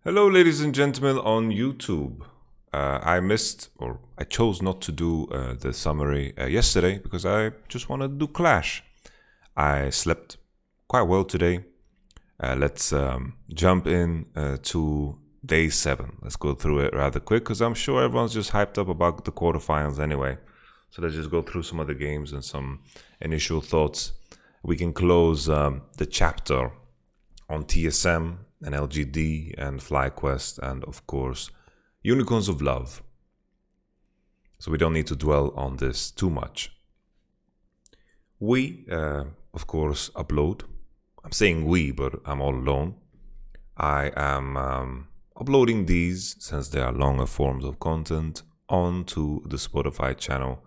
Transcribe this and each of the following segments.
Hello, ladies and gentlemen on YouTube. I chose not to do the summary yesterday because I just wanted to do Clash. I slept quite well today. Let's jump in to day 7. Let's go through it rather quick because I'm sure everyone's just hyped up about the quarterfinals anyway. So let's just go through some of the games and some initial thoughts. We can close the chapter on TSM and LGD and FlyQuest and of course Unicorns of Love. So we don't need to dwell on this too much. We, of course, upload. I'm saying we, but I'm all alone. I am uploading these, since they are longer forms of content, onto the Spotify channel.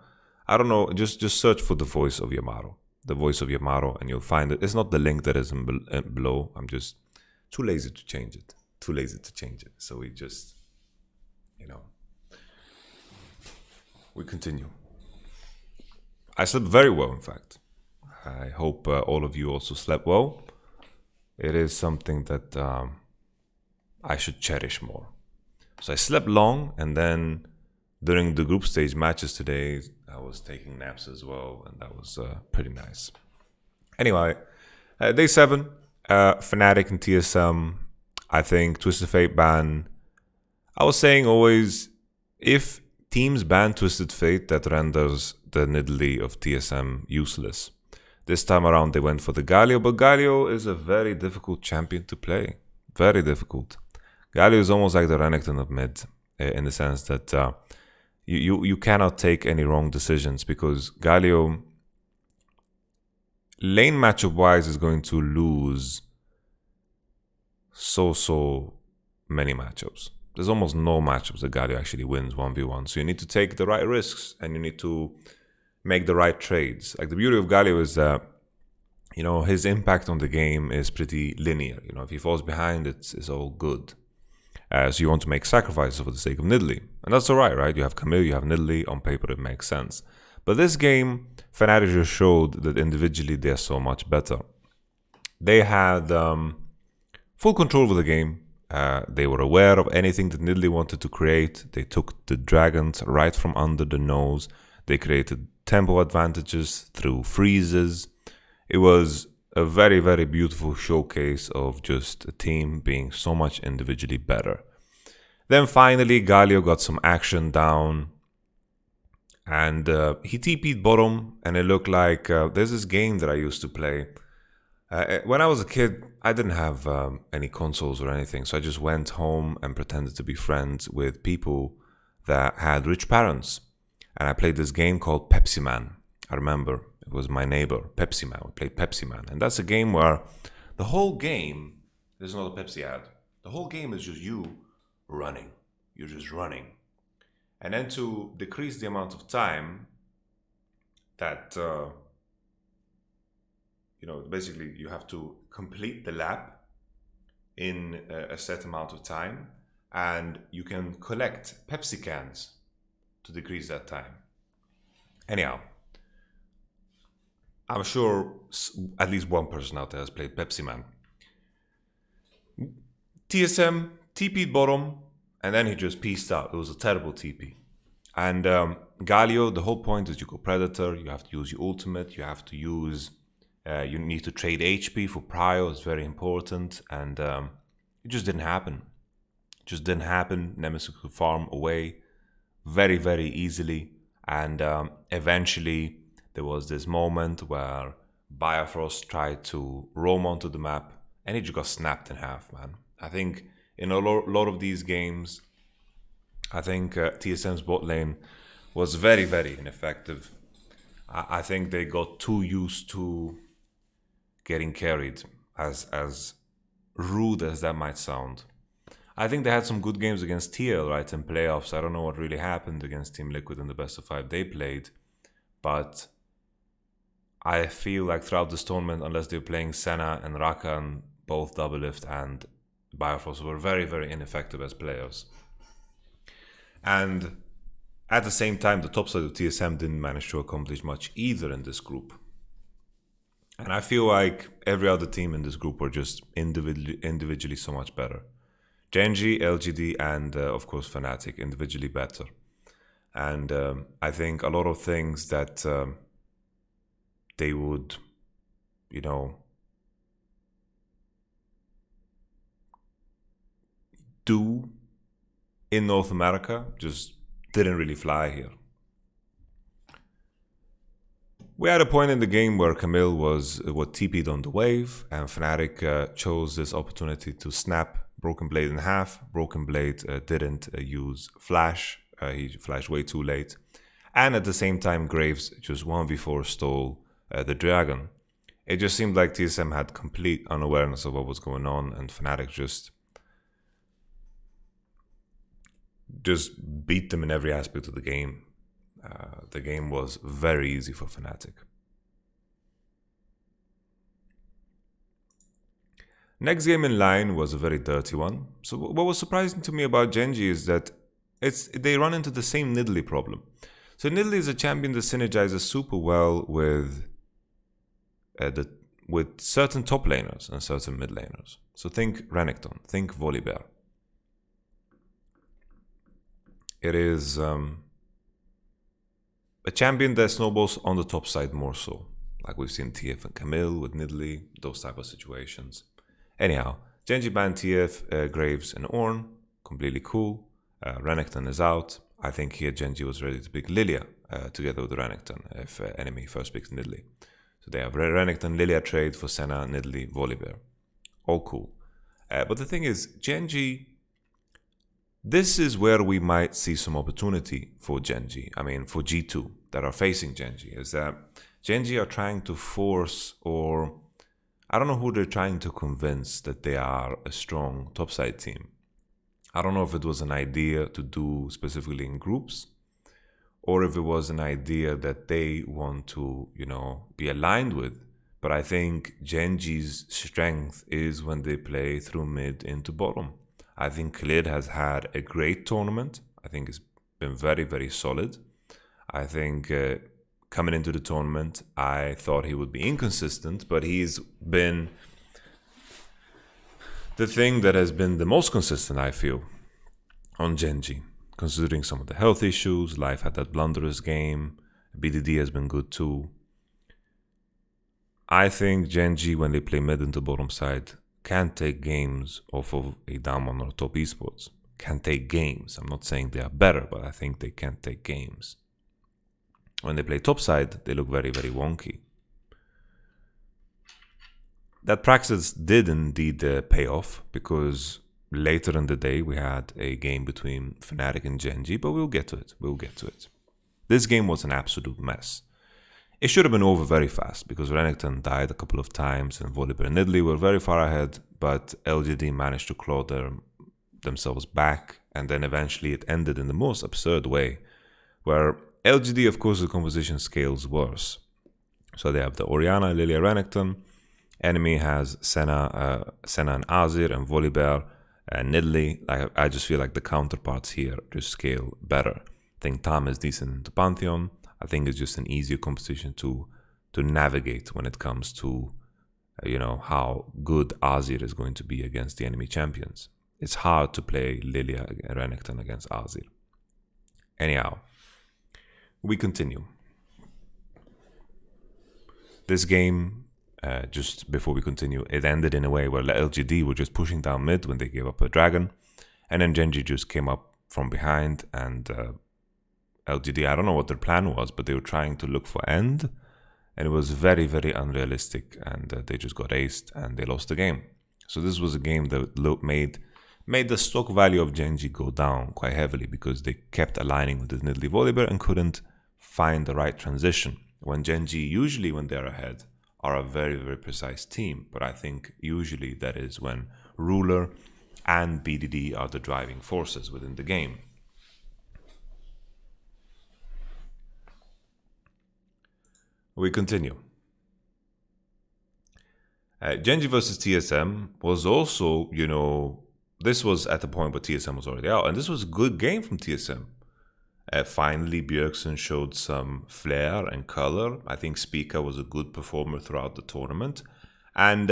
I don't know, just search for the voice of Yamato. The voice of Yamato, and you'll find it. It's not the link that is below. I'm just too lazy to change it. So we just, we continue. I slept very well, in fact. I hope all of you also slept well. It is something that I should cherish more. So I slept long, and then during the group stage matches today, I was taking naps as well, and that was pretty nice. Anyway, day 7, Fnatic and TSM. I think Twisted Fate ban. I was saying always, if teams ban Twisted Fate, that renders the Nidalee of TSM useless. This time around they went for the Galio, but Galio is a very difficult champion to play. Very difficult. Galio is almost like the Renekton of mid, in the sense that you cannot take any wrong decisions, because Galio, lane matchup wise, is going to lose so many matchups. There's almost no matchups that Galio actually wins 1v1. So you need to take the right risks and you need to make the right trades. Like, the beauty of Galio is that, his impact on the game is pretty linear. If he falls behind, it's all good. So you want to make sacrifices for the sake of Nidalee. And that's alright, right? You have Camille, you have Nidalee. On paper, it makes sense. But this game, Fnatic just showed that individually they're so much better. They had full control over the game. They were aware of anything that Nidalee wanted to create. They took the dragons right from under the nose. They created tempo advantages through freezes. It was a very, very beautiful showcase of just a team being so much individually better. Then finally, Galio got some action down, and he TP'd bottom, and it looked like there's this game that I used to play. When I was a kid, I didn't have any consoles or anything, so I just went home and pretended to be friends with people that had rich parents. And I played this game called Pepsi Man. I remember it was my neighbor, Pepsi Man. We played Pepsi Man. And that's a game where the whole game, there's not a Pepsi ad. The whole game is just you running. You're just running. And then to decrease the amount of time that, basically you have to complete the lap in a set amount of time. And you can collect Pepsi cans to decrease that time. Anyhow, I'm sure at least one person out there has played Pepsi Man. TSM TP'd bottom, and then he just pieced out. It was a terrible TP. And Galio, the whole point is you go Predator, you have to use your ultimate, you have to use, you need to trade HP for Prio, it's very important, and it just didn't happen. Nemesis could farm away very, very easily, and eventually there was this moment where Bifrost tried to roam onto the map, and he just got snapped in half, man. I think in a lot of these games, I think TSM's bot lane was very, very ineffective. I think they got too used to getting carried, as rude as that might sound. I think they had some good games against TL, right, in playoffs. I don't know what really happened against Team Liquid in the best of 5 they played, but I feel like throughout this tournament, unless they're playing Senna and Rakan, both Doublelift and Bifrost were very, very ineffective as players. And at the same time, the top side of TSM didn't manage to accomplish much either in this group. And I feel like every other team in this group were just individually so much better. Genji, LGD, and of course Fnatic individually better. And I think a lot of things that they would, you know, do in North America just didn't really fly here. We had a point in the game where Camille was TP'd on the wave, and Fnatic chose this opportunity to snap Broken Blade in half. Broken Blade didn't use Flash. He flashed way too late. And at the same time, Graves just 1v4 stole the Dragon. It just seemed like TSM had complete unawareness of what was going on, and Fnatic just beat them in every aspect of the game. The game was very easy for Fnatic. Next game in line was a very dirty one. So what was surprising to me about Genji is that they run into the same Nidalee problem. So Nidalee is a champion that synergizes super well with certain top laners and certain mid laners. So think Renekton, think Volibear. It is a champion that snowballs on the top side more so. Like we've seen TF and Camille with Nidalee, those type of situations. Anyhow, Genji banned TF, Graves, and Ornn. Completely cool. Renekton is out. I think here Genji was ready to pick Lilia together with Renekton if enemy first picks Nidalee. So they have Renekton, Lilia trade for Senna, Nidalee, Volibear. All cool. But the thing is, Genji, this is where we might see some opportunity for Genji. I mean, for G2 that are facing Genji, is that Genji are trying to force, or I don't know who they're trying to convince that they are a strong topside team. I don't know if it was an idea to do specifically in groups, or if it was an idea that they want to, be aligned with. But I think Genji's strength is when they play through mid into bottom. I think Khalid has had a great tournament. I think it's been very, very solid. I think coming into the tournament, I thought he would be inconsistent, but he's been the thing that has been the most consistent, I feel, on Genji. Considering some of the health issues, Life had that blunderous game, BDD has been good too. I think Genji, when they play mid into bottom side, can take games off of a Damwon or top esports. Can take games. I'm not saying they are better, but I think they can take games. When they play top side, they look very, very wonky. That practice did indeed pay off, because later in the day we had a game between Fnatic and Genji, but we'll get to it. This game was an absolute mess. It should have been over very fast, because Renekton died a couple of times and Volibear and Nidalee were very far ahead, but LGD managed to claw themselves back, and then eventually it ended in the most absurd way, where LGD, of course, the composition scales worse. So they have the Orianna, Lilia, Renekton. Enemy has Senna and Azir and Volibear and Nidalee. I just feel like the counterparts here just scale better. I think Tam is decent into Pantheon. I think it's just an easier competition to navigate when it comes to how good Azir is going to be against the enemy champions. It's hard to play Lilia and Renekton against Azir. Anyhow, we continue. This game, just before we continue, it ended in a way where LGD were just pushing down mid when they gave up a dragon, and then Genji just came up from behind, and LGD, I don't know what their plan was, but they were trying to look for end, and it was very, very unrealistic, and they just got aced and they lost the game. So this was a game that made the stock value of Genji go down quite heavily, because they kept aligning with the Nidalee Volibear and couldn't find the right transition. When Genji, usually when they're ahead, are a very, very precise team, but I think usually that is when Ruler and BDD are the driving forces within the game. We continue. Genji versus TSM was also, this was at the point where TSM was already out, and this was a good game from TSM. Finally, Bjergsen showed some flair and color. I think Spica was a good performer throughout the tournament. And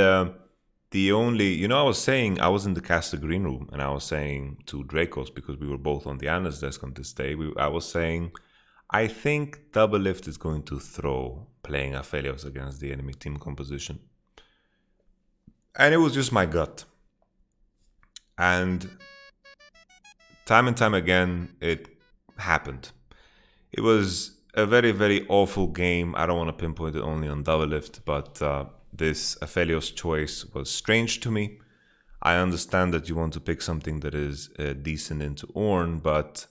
The only, I was saying, I was in the caster green room and I was saying to Dracos, because we were both on the analyst desk on this day, I was saying, I think Double Lift is going to throw playing Aphelios against the enemy team composition. And it was just my gut. And time again, it happened. It was a very, very awful game. I don't want to pinpoint it only on Double Lift, but this Aphelios choice was strange to me. I understand that you want to pick something that is decent into Ornn, but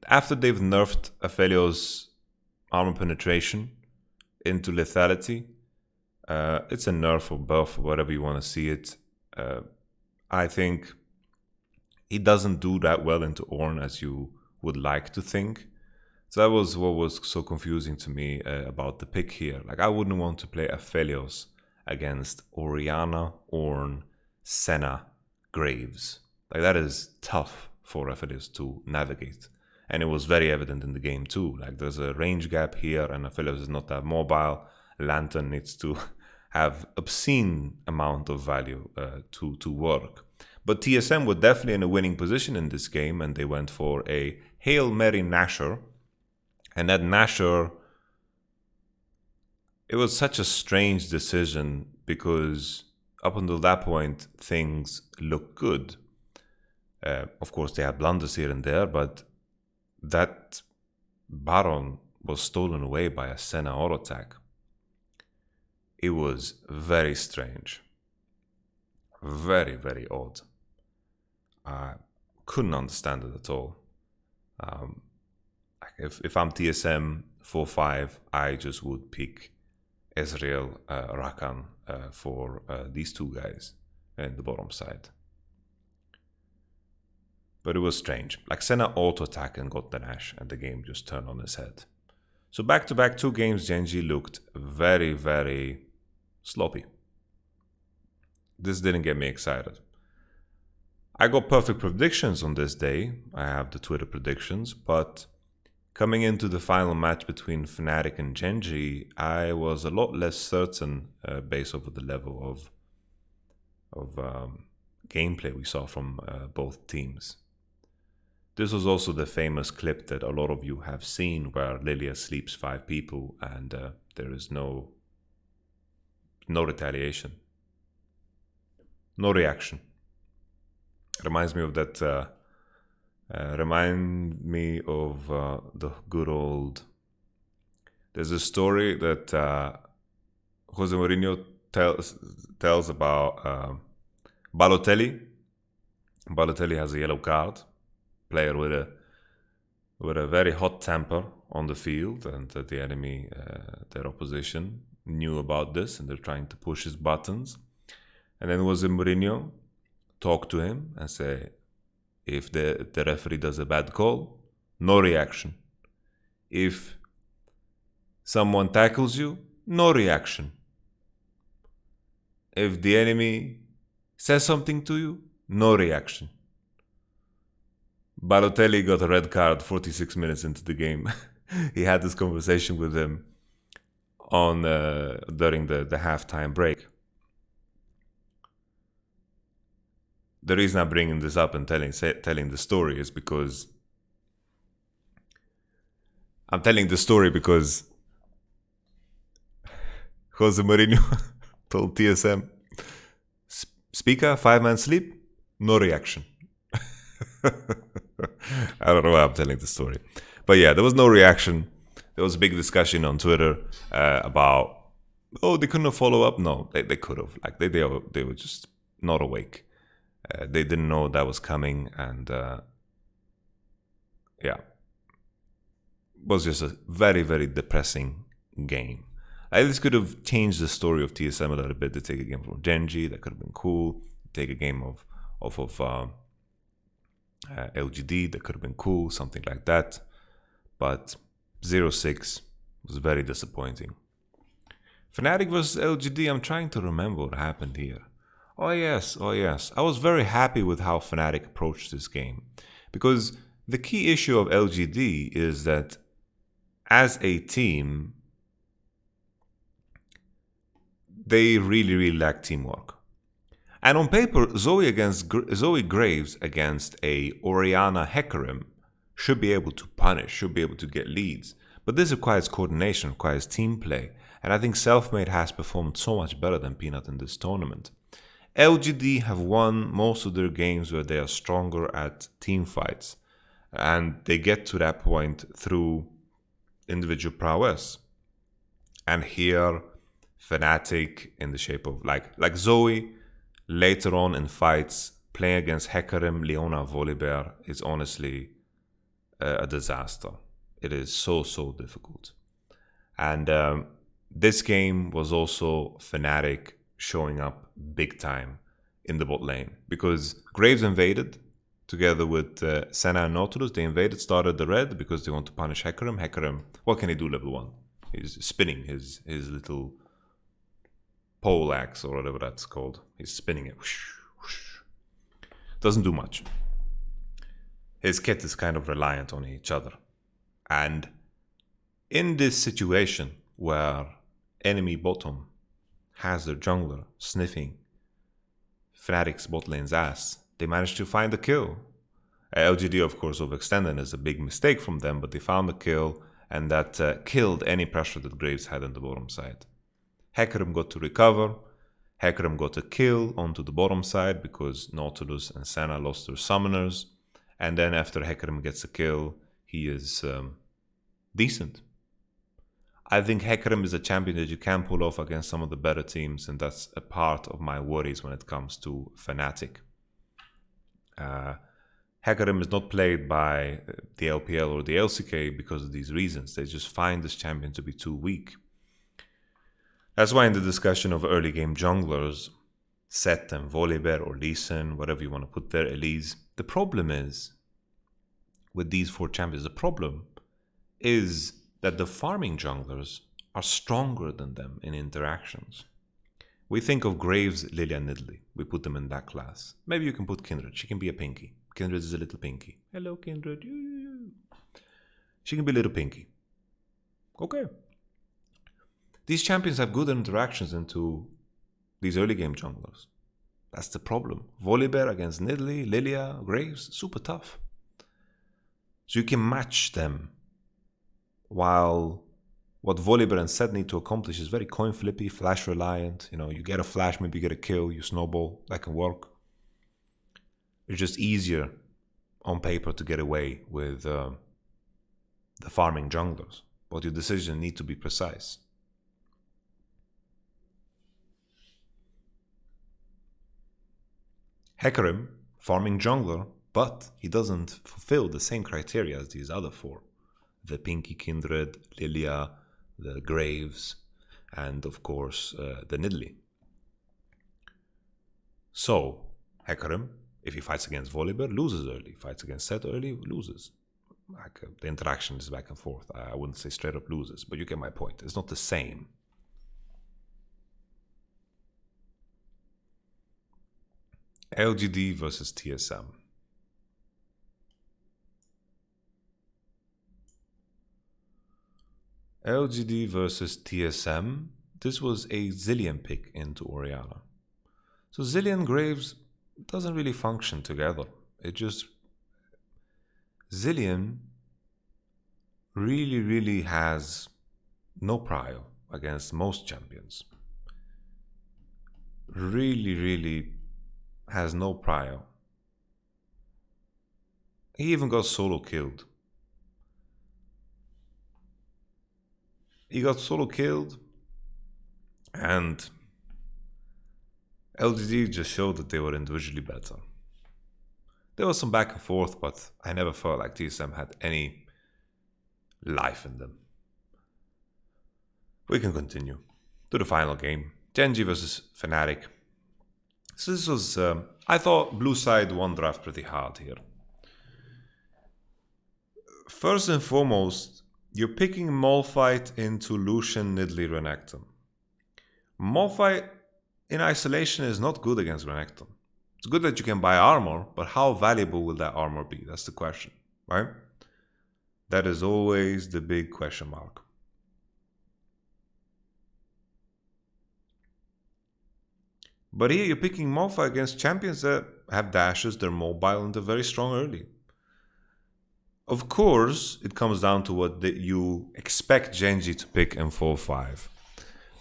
after they've nerfed Aphelios' armor penetration into lethality, it's a nerf or buff, whatever you want to see it. I think he doesn't do that well into Ornn as you would like to think. So that was what was so confusing to me about the pick here. Like, I wouldn't want to play Aphelios against Orianna, Ornn, Senna, Graves. Like, that is tough for Aphelios to navigate. And it was very evident in the game too. Like, there's a range gap here and Aphelios is not that mobile. Lantern needs to have obscene amount of value to work. But TSM were definitely in a winning position in this game, and they went for a Hail Mary Nashor. And that Nashor, it was such a strange decision because up until that point, things looked good. Of course, they had blunders here and there, but that Baron was stolen away by a Senna auto attack. It was very strange. Very, very odd. I couldn't understand it at all. If I'm TSM 4-5, I just would pick Ezreal, Rakan for these two guys in the bottom side. But it was strange. Like, Senna auto-attack and got the Nash, and the game just turned on its head. So back-to-back 2 games, Genji looked very, very sloppy. This didn't get me excited. I got perfect predictions on this day. I have the Twitter predictions, but coming into the final match between Fnatic and Genji, I was a lot less certain based over the level of gameplay we saw from both teams. This was also the famous clip that a lot of you have seen where Lilia sleeps 5 people and there is no retaliation. No reaction. Reminds me of that. Remind me of the good old. There's a story that Jose Mourinho tells about Balotelli. Balotelli has a yellow card. Player with a very hot temper on the field, and the enemy, their opposition, knew about this, and they're trying to push his buttons. And then Jose Mourinho talk to him and say, if the referee does a bad call, no reaction. If someone tackles you, no reaction. If the enemy says something to you, no reaction. Balotelli got a red card 46 minutes into the game. He had this conversation with him on during the halftime break. The reason I'm bringing this up and telling the story is because I'm telling the story because Jose Mourinho told TSM, speaker, 5-man sleep, no reaction. I don't know why I'm telling the story. But yeah, there was no reaction. There was a big discussion on Twitter about, they couldn't follow up. No, they could have. Like, they were just not awake. They didn't know that was coming, and yeah, it was just a very, very depressing game. This could have changed the story of TSM a little bit. To take a game from Genji, that could have been cool. Take a game of LGD, that could have been cool, something like that. But 0-6 was very disappointing. Fnatic versus LGD, I'm trying to remember what happened here. Oh yes. I was very happy with how Fnatic approached this game. Because the key issue of LGD is that as a team, they really, really lack teamwork. And on paper, Zoe Graves against a Oriana Hecarim should be able to punish, should be able to get leads. But this requires coordination, requires team play. And I think Selfmade has performed so much better than Peanut in this tournament. LGD have won most of their games where they are stronger at team fights. And they get to that point through individual prowess. And here, Fnatic in the shape of like Zoe, later on in fights, playing against Hecarim, Leona, Volibear is honestly a disaster. It is so difficult. And this game was also Fnatic showing up big time in the bot lane because Graves invaded together with Senna and Nautilus. They invaded, started the red because they want to punish Hecarim. Hecarim, what can he do level 1? He's spinning his little pole axe or whatever that's called. He's spinning it. Whoosh, whoosh. Doesn't do much. His kit is kind of reliant on each other. And in this situation where enemy bottom has their jungler sniffing Fnatic's bot lane's ass, they managed to find the kill. LGD, of course, overextended is a big mistake from them, but they found the kill, and that killed any pressure that Graves had on the bottom side. Hecarim got to recover. Hecarim got a kill onto the bottom side because Nautilus and Senna lost their summoners. And then after Hecarim gets a kill, he is decent. I think Hecarim is a champion that you can pull off against some of the better teams, and that's a part of my worries when it comes to Fnatic. Hecarim is not played by the LPL or the LCK because of these reasons. They just find this champion to be too weak. That's why in the discussion of early game junglers, Sett and Volibear or Lee Sin, whatever you want to put there, Elise, the problem is, with these 4 champions, the problem is that the farming junglers are stronger than them in interactions. We think of Graves, Lilia, and Nidalee. We put them in that class. Maybe you can put Kindred. She can be a pinky. Kindred is a little pinky. Hello, Kindred. She can be a little pinky. Okay. These champions have good interactions into these early game junglers. That's the problem. Volibear against Nidalee, Lilia, Graves, super tough. So you can match them, while what Volibear and Sett need to accomplish is very coin flippy, flash reliant. You get a flash, maybe you get a kill, you snowball, that can work. It's just easier on paper to get away with the farming junglers, but your decisions need to be precise. Hecarim, farming jungler, but he doesn't fulfill the same criteria as these other 4. The Pinky Kindred, Lilia, the Graves, and of course the Nidalee. So, Hecarim, if he fights against Volibear, loses early. Fights against Sett early, loses. The interaction is back and forth. I wouldn't say straight up loses, but you get my point. It's not the same. LGD versus TSM. LGD versus TSM. This was a Zilean pick into Oriana. So Zilean Graves doesn't really function together. Zilean really has no prio against most champions. Really has no prio. He even got solo killed. He got solo killed, and LGD just showed that they were individually better. There was some back and forth, but I never felt like TSM had any life in them. We can continue to the final game. Genji versus Fnatic. So this was, I thought blue side won draft pretty hard here. First and foremost, you're picking Malphite into Lucian, Nidalee, Renekton. Malphite in isolation is not good against Renekton. It's good that you can buy armor, but how valuable will that armor be? That's the question, right? That is always the big question mark. But here you're picking Malphite against champions that have dashes, they're mobile, and they're very strong early. Of course, it comes down to what you expect Genji to pick in 4-5.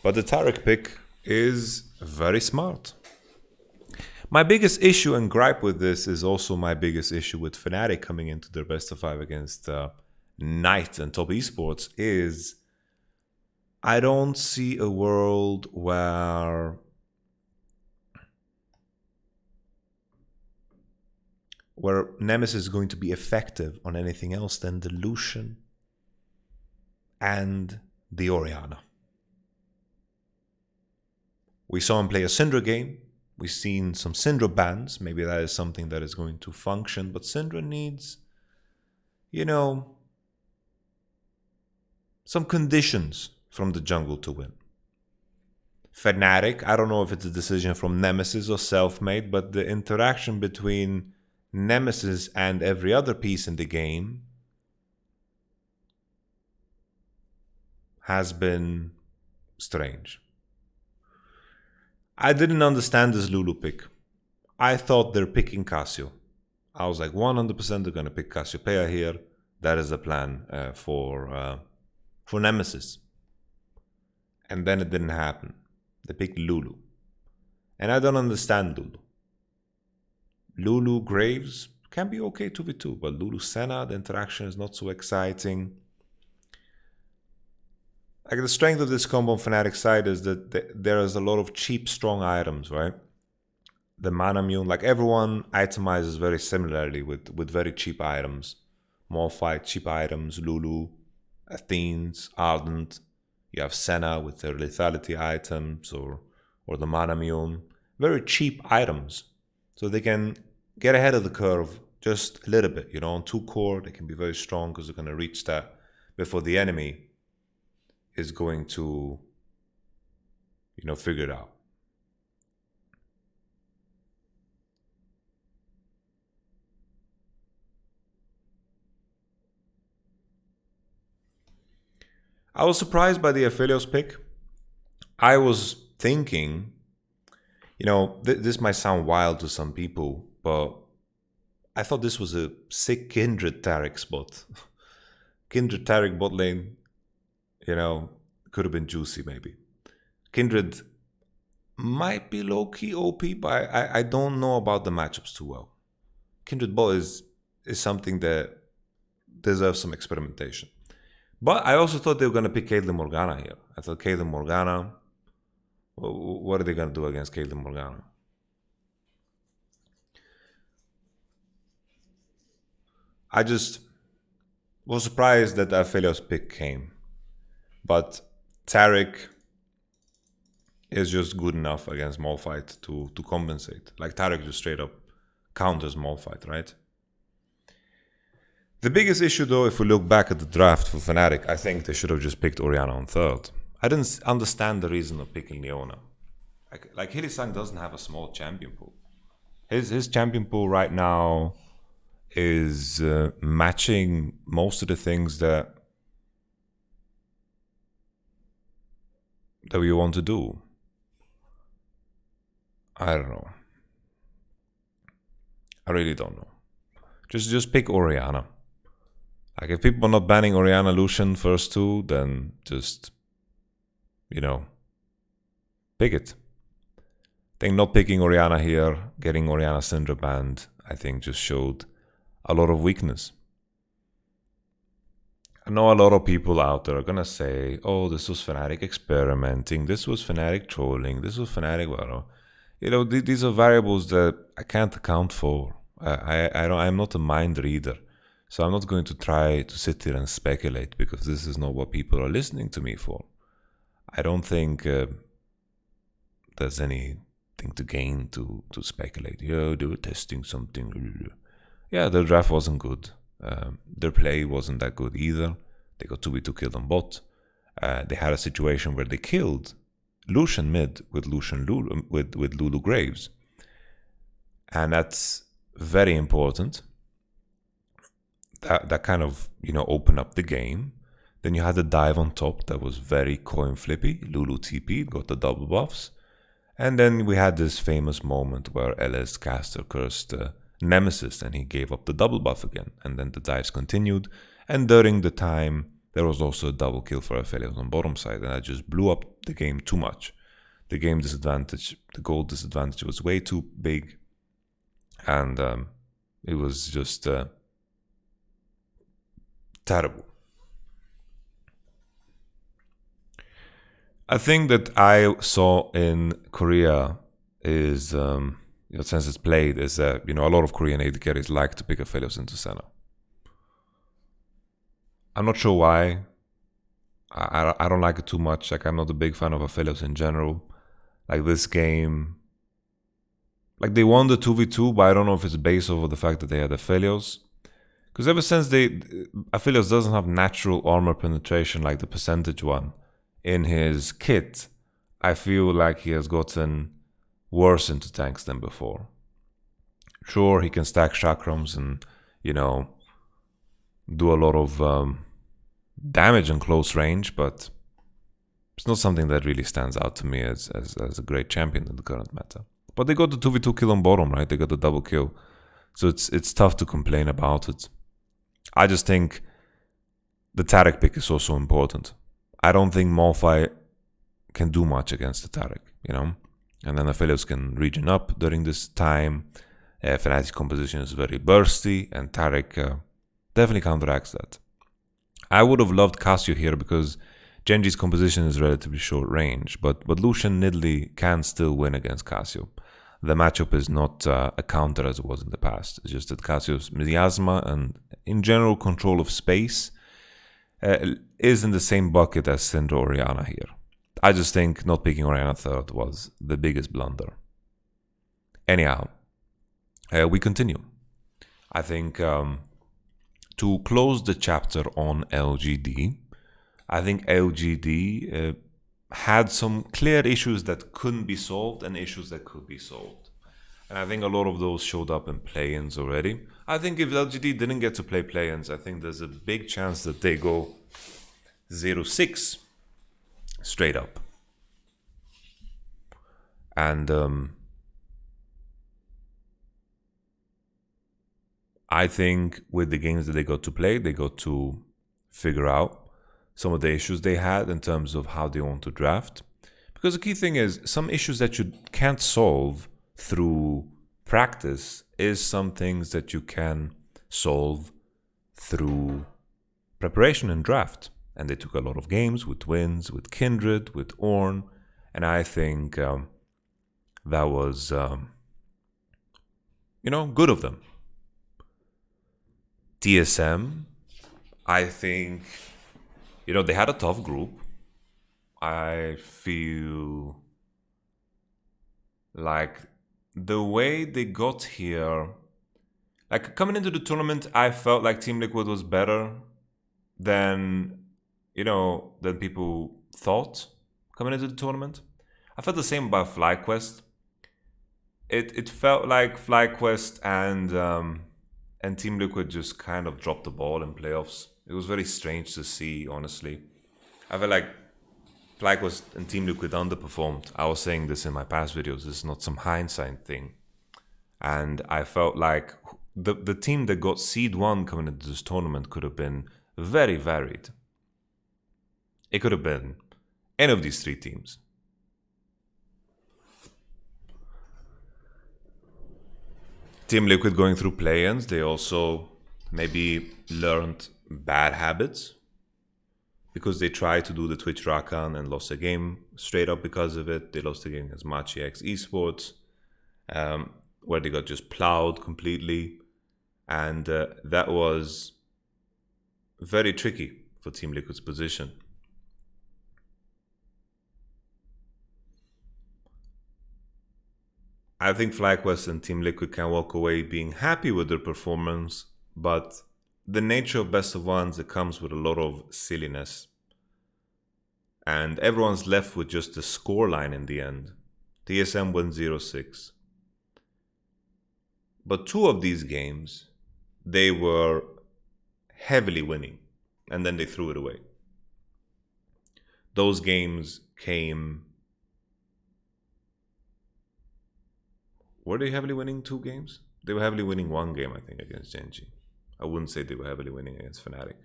But the Taric pick is very smart. My biggest issue and gripe with this is also my biggest issue with Fnatic coming into their best of 5 against Knight and Top Esports is I don't see a world where Nemesis is going to be effective on anything else than the Lucian and the Orianna. We saw him play a Syndra game. We've seen some Syndra bans. Maybe that is something that is going to function. But Syndra needs, some conditions from the jungle to win. Fnatic, I don't know if it's a decision from Nemesis or self-made, but the interaction between Nemesis and every other piece in the game has been strange. I didn't understand this Lulu pick. I thought they're picking Cassio. I was like 100% they're going to pick Cassiopeia here. That is the plan for Nemesis. And then it didn't happen. They picked Lulu. And I don't understand Lulu. Lulu Graves can be okay 2v2, but Lulu Senna, the interaction is not so exciting. Like the strength of this combo on Fnatic side is that there is a lot of cheap, strong items, right? The Manamune, like everyone itemizes very similarly with very cheap items. Malphite, cheap items, Lulu, Athenes, Ardent. You have Senna with their lethality items or the Manamune. Very cheap items. So they can get ahead of the curve just a little bit. On 2 core, they can be very strong because they're going to reach that before the enemy is going to, figure it out. I was surprised by the Aphelios pick. I was thinking, this might sound wild to some people, but I thought this was a sick Kindred Taric spot. Kindred Taric bot lane, could have been juicy maybe. Kindred might be low-key OP, but I don't know about the matchups too well. Kindred bot is something that deserves some experimentation. But I also thought they were going to pick Caitlyn Morgana here. I thought Caitlyn Morgana, what are they going to do against Caitlyn Morgana? I just was surprised that the Aphelios pick came. But Taric is just good enough against Malphite to compensate. Like Taric just straight up counters Malphite, right? The biggest issue though, if we look back at the draft for Fnatic, I think they should have just picked Orianna on 3rd. I didn't understand the reason of picking Leona. Like Hylissang doesn't have a small champion pool. His champion pool right now is matching most of the things that we want to do. I don't know. I really don't know. Just pick Orianna. Like if people are not banning Orianna Lucian first 2, then just, pick it. I think not picking Orianna here, getting Orianna Syndra banned, I think just showed a lot of weakness. I know a lot of people out there are gonna say, oh, this was Fnatic experimenting, this was Fnatic trolling, this was Fnatic, well, these are variables that I can't account for. I'm not a mind reader. So I'm not going to try to sit here and speculate because this is not what people are listening to me for. I don't think there's anything to gain to speculate. They were testing something. Yeah, their draft wasn't good. Their play wasn't that good either. They got 2v2 killed on bot. They had a situation where they killed Lucian mid with Lulu Graves. And that's very important. That kind of, opened up the game. Then you had the dive on top that was very coin flippy. Lulu TP got the double buffs. And then we had this famous moment where LS caster cursed Nemesis and he gave up the double buff again. And then the dives continued. And during the time, there was also a double kill for Aphelios on bottom side. And that just blew up the game too much. The game disadvantage, the gold disadvantage was way too big. And it was just terrible. A thing that I saw in Korea is, since it's played, is that a lot of Korean AD carries like to pick Aphelios into Senna. I'm not sure why. I don't like it too much. Like, I'm not a big fan of Aphelios in general. Like, this game, like, they won the 2v2, but I don't know if it's based over the fact that they had Aphelios. Because ever since Aphelios doesn't have natural armor penetration like the percentage one in his kit, I feel like he has gotten worse into tanks than before. Sure, he can stack chakrams and, do a lot of damage in close range, but it's not something that really stands out to me as a great champion in the current meta. But they got the 2v2 kill on bottom, right? They got the double kill. So it's tough to complain about it. I just think the Taric pick is also important. I don't think Malphite can do much against the Taric, And then Aphelios can regen up during this time. Fnatic's composition is very bursty, and Taric definitely counteracts that. I would have loved Cassio here because Genji's composition is relatively short range, but Lucian Nidalee can still win against Cassio. The matchup is not a counter as it was in the past. It's just that Cassio's miasma and, in general, control of space is in the same bucket as Syndra or Orianna here. I just think not picking Orianna third was the biggest blunder. Anyhow, we continue. I think to close the chapter on LGD, I think LGD had some clear issues that couldn't be solved and issues that could be solved. And I think a lot of those showed up in play-ins already. I think if LGD didn't get to play play-ins, I think there's a big chance that they go 0-6 straight up. And I think with the games that they got to play, they got to figure out some of the issues they had in terms of how they want to draft. Because the key thing is, some issues that you can't solve through practice is some things that you can solve through preparation and draft. And they took a lot of games with Twins, with Kindred, with Ornn. And I think that was, good of them. TSM, I think, they had a tough group. I feel like the way they got here, like coming into the tournament, I felt like Team Liquid was better than, than people thought coming into the tournament. I felt the same about FlyQuest. It felt like FlyQuest and Team Liquid just kind of dropped the ball in playoffs. It was very strange to see, honestly. I felt like FlyQuest and Team Liquid underperformed. I was saying this in my past videos. This is not some hindsight thing. And I felt like the team that got seed 1 coming into this tournament could have been very varied. It could have been any of these 3 teams. Team Liquid going through play-ins, they also maybe learned bad habits because they tried to do the Twitch Rakan and lost a game straight up because of it. They lost a game against Machi X Esports, where they got just plowed completely. And that was very tricky for Team Liquid's position. I think FlyQuest and Team Liquid can walk away being happy with their performance, but the nature of best of ones, it comes with a lot of silliness. And everyone's left with just the scoreline in the end. TSM won 0-6. But 2 of these games, they were heavily winning, and then they threw it away. Those games came Were they heavily winning 2 games? They were heavily winning 1 game, I think, against Genji. I wouldn't say they were heavily winning against Fnatic.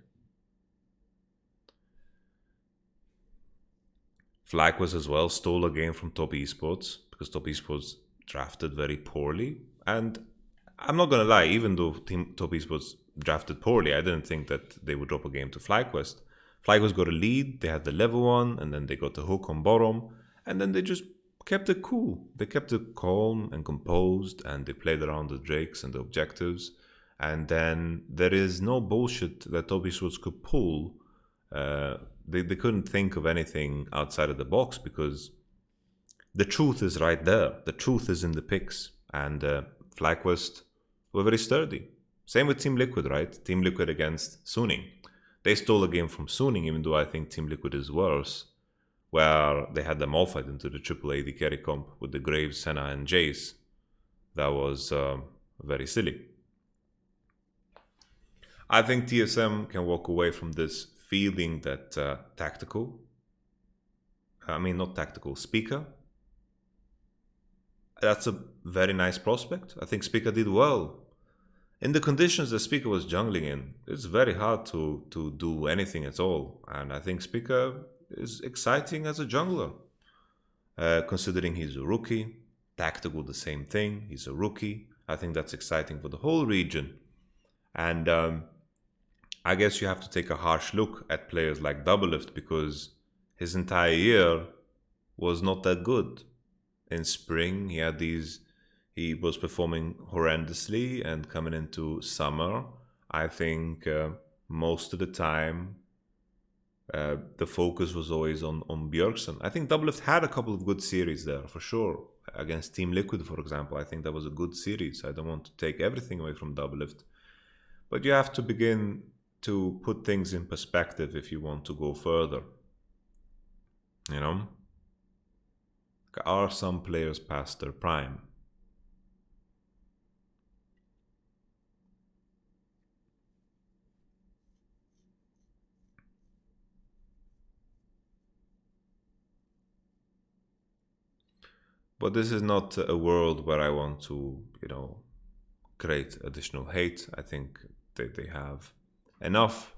FlyQuest as well stole a game from Top Esports because Top Esports drafted very poorly. And I'm not gonna lie, even though Team Top Esports drafted poorly, I didn't think that they would drop a game to FlyQuest. FlyQuest got a lead, they had the level one, and then they got the hook on bottom, and then they just kept it cool. They kept it calm and composed, and they played around the drakes and the objectives. And then there is no bullshit that Top Esports could pull. Uh, they couldn't think of anything outside of the box because the truth is right there. The truth is in the picks. And FlyQuest were very sturdy. Same with Team Liquid, right? Team Liquid against Suning. They stole a game from Suning, even though I think Team Liquid is worse, where they had them all fight into the triple AD carry comp with the Graves, Senna, and Jace. That was very silly. I think TSM can walk away from this feeling that not tactical, Speaker, that's a very nice prospect. I think Speaker did well. In the conditions that Speaker was jungling in, it's very hard to do anything at all. And I think Speaker is exciting as a jungler, considering he's a rookie. Tactical, the same thing. He's a rookie. I think that's exciting for the whole region. And I guess you have to take a harsh look at players like Doublelift because his entire year was not that good. In spring, he was performing horrendously, and coming into summer, I think most of the time the focus was always on Bjergsen. I think Doublelift had a couple of good series there for sure. Against Team Liquid, for example, I think that was a good series. I don't want to take everything away from Doublelift, but you have to begin to put things in perspective if you want to go further. You know? Are some players past their prime? But this is not a world where I want to, create additional hate. I think they have enough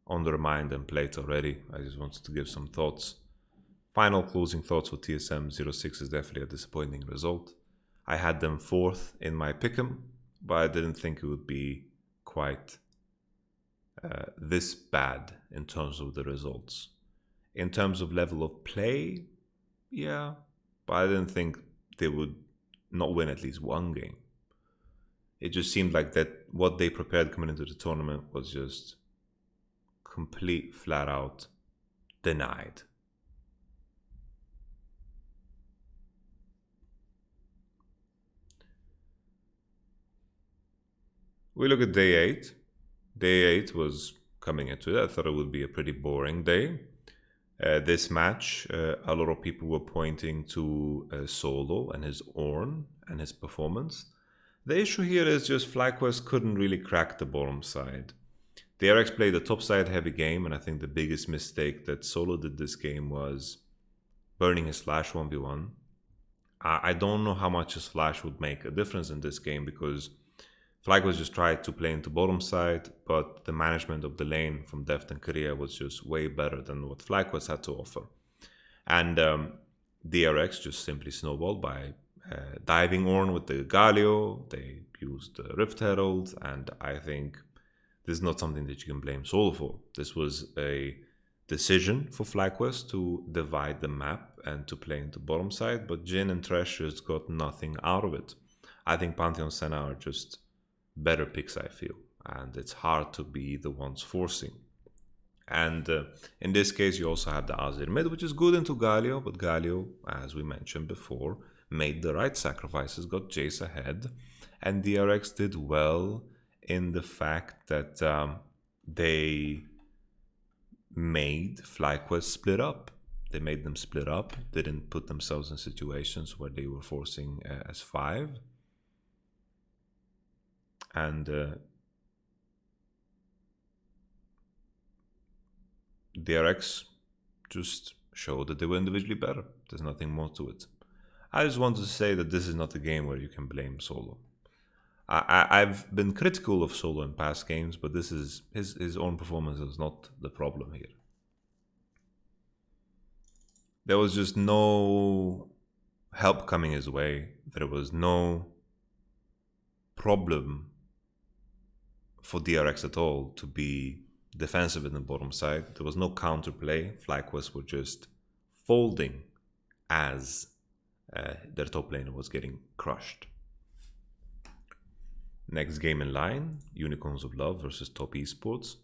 on their mind and plate already. I just wanted to give some thoughts. Final closing thoughts for TSM 06 is definitely a disappointing result. I had them fourth in my pick'em, but I didn't think it would be quite this bad in terms of the results. In terms of level of play, yeah, but I didn't think they would not win at least 1 game. It just seemed like that what they prepared coming into the tournament was just complete, flat out denied. We look at day 8. Day 8 was coming into it. I thought it would be a pretty boring day. This match, a lot of people were pointing to Solo and his Ornn and his performance. The issue here is just FlyQuest couldn't really crack the bottom side. The RX played a top side heavy game, and I think the biggest mistake that Solo did this game was burning his flash 1v1. I don't know how much his flash would make a difference in this game because FlyQuest just tried to play into bottom side, but the management of the lane from Deft and Korea was just way better than what FlyQuest had to offer. And DRX just simply snowballed by diving Ornn with the Galio. They used the Rift Herald, and I think this is not something that you can blame Solo for. This was a decision for FlyQuest to divide the map and to play into bottom side, but Jhin and Thresh just got nothing out of it. I think Pantheon Senna are just better picks, I feel, and it's hard to be the ones forcing. And in this case, you also have the Azir mid, which is good into Galio, but Galio, as we mentioned before, made the right sacrifices, got Jace ahead, and DRX did well in the fact that they made FlyQuest split up. They made them split up, didn't put themselves in situations where they were forcing S5. And DRX just showed that they were individually better. There's nothing more to it. I just want to say that this is not a game where you can blame Solo. I've been critical of Solo in past games, but this is his own performance is not the problem here. There was just no help coming his way. There was no problem for DRX at all to be defensive in the bottom side. There was no counterplay. FlyQuest were just folding as their top laner was getting crushed. Next game in line, Unicorns of Love versus Top Esports.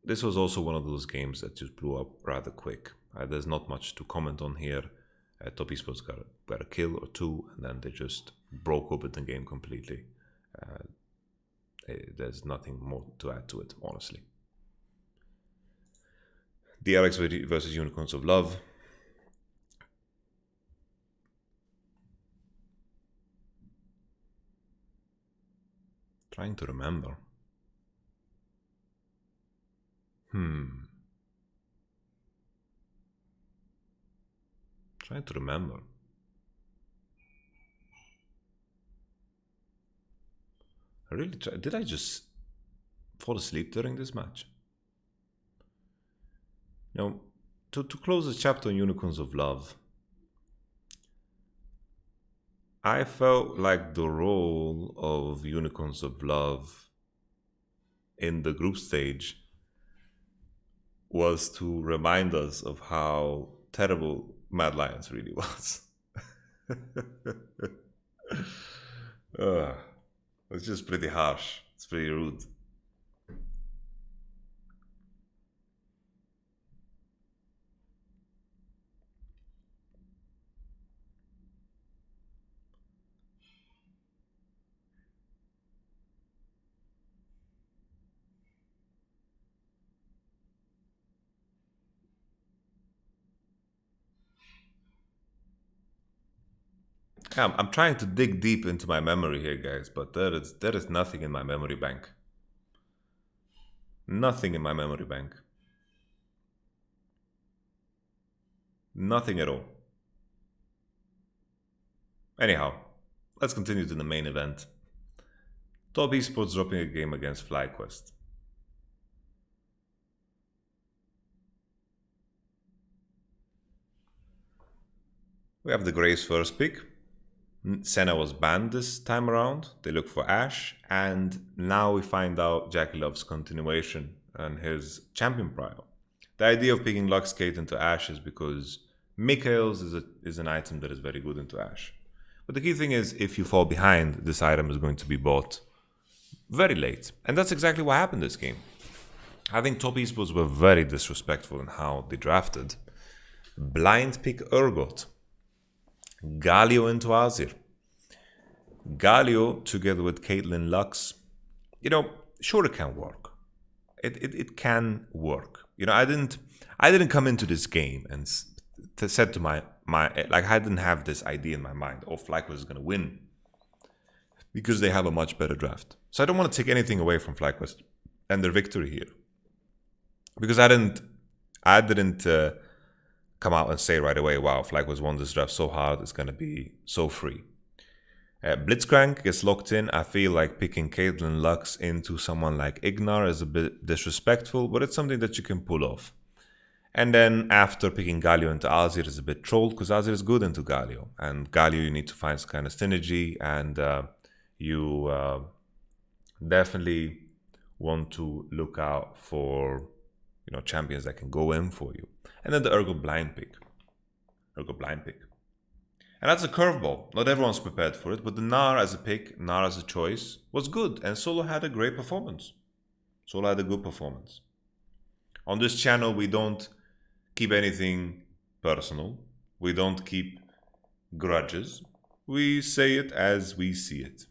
This was also one of those games that just blew up rather quick. There's not much to comment on here. Top Esports got a kill or two, and then they just broke open the game completely. There's nothing more to add to it, honestly. DRX versus Unicorns of Love. Trying to remember. Trying to remember. Did I just fall asleep during this match? Now, to close the chapter on Unicorns of Love, I felt like the role of Unicorns of Love in the group stage was to remind us of how terrible Mad Lions really was. It's just pretty harsh. It's pretty rude. I'm trying to dig deep into my memory here, guys, but there is nothing in my memory bank. Nothing in my memory bank. Nothing at all. Anyhow, let's continue to the main event. Top Esports dropping a game against FlyQuest. We have the Grey's first pick. Senna was banned this time around. They look for Ashe, and now we find out Jackie Love's continuation and his champion prior. The idea of picking Luxgate into Ashe is because Mikael's is an item that is very good into Ashe. But the key thing is, if you fall behind, this item is going to be bought very late. And that's exactly what happened this game. I think Top Esports were very disrespectful in how they drafted. Blind pick Urgot. Galio into Azir. Galio together with Caitlyn Lux. Sure, it can work. It can work. I didn't come into this game and said to my like, I didn't have this idea in my mind. FlyQuest is going to win because they have a much better draft. So I don't want to take anything away from FlyQuest and their victory here, because I didn't come out and say right away, wow, FlyQuest won this draft so hard, it's going to be so free. Blitzcrank gets locked in. I feel like picking Caitlyn Lux into someone like Ignar is a bit disrespectful, but it's something that you can pull off. And then after picking Galio into Azir is a bit trolled, because Azir is good into Galio. And Galio, you need to find some kind of synergy, and you definitely want to look out for champions that can go in for you. And then the Urgot blind pick. And that's a curveball. Not everyone's prepared for it, but the Gnar as a pick, Gnar as a choice, was good. And Solo had a great performance. Solo had a good performance. On this channel, we don't keep anything personal. We don't keep grudges. We say it as we see it.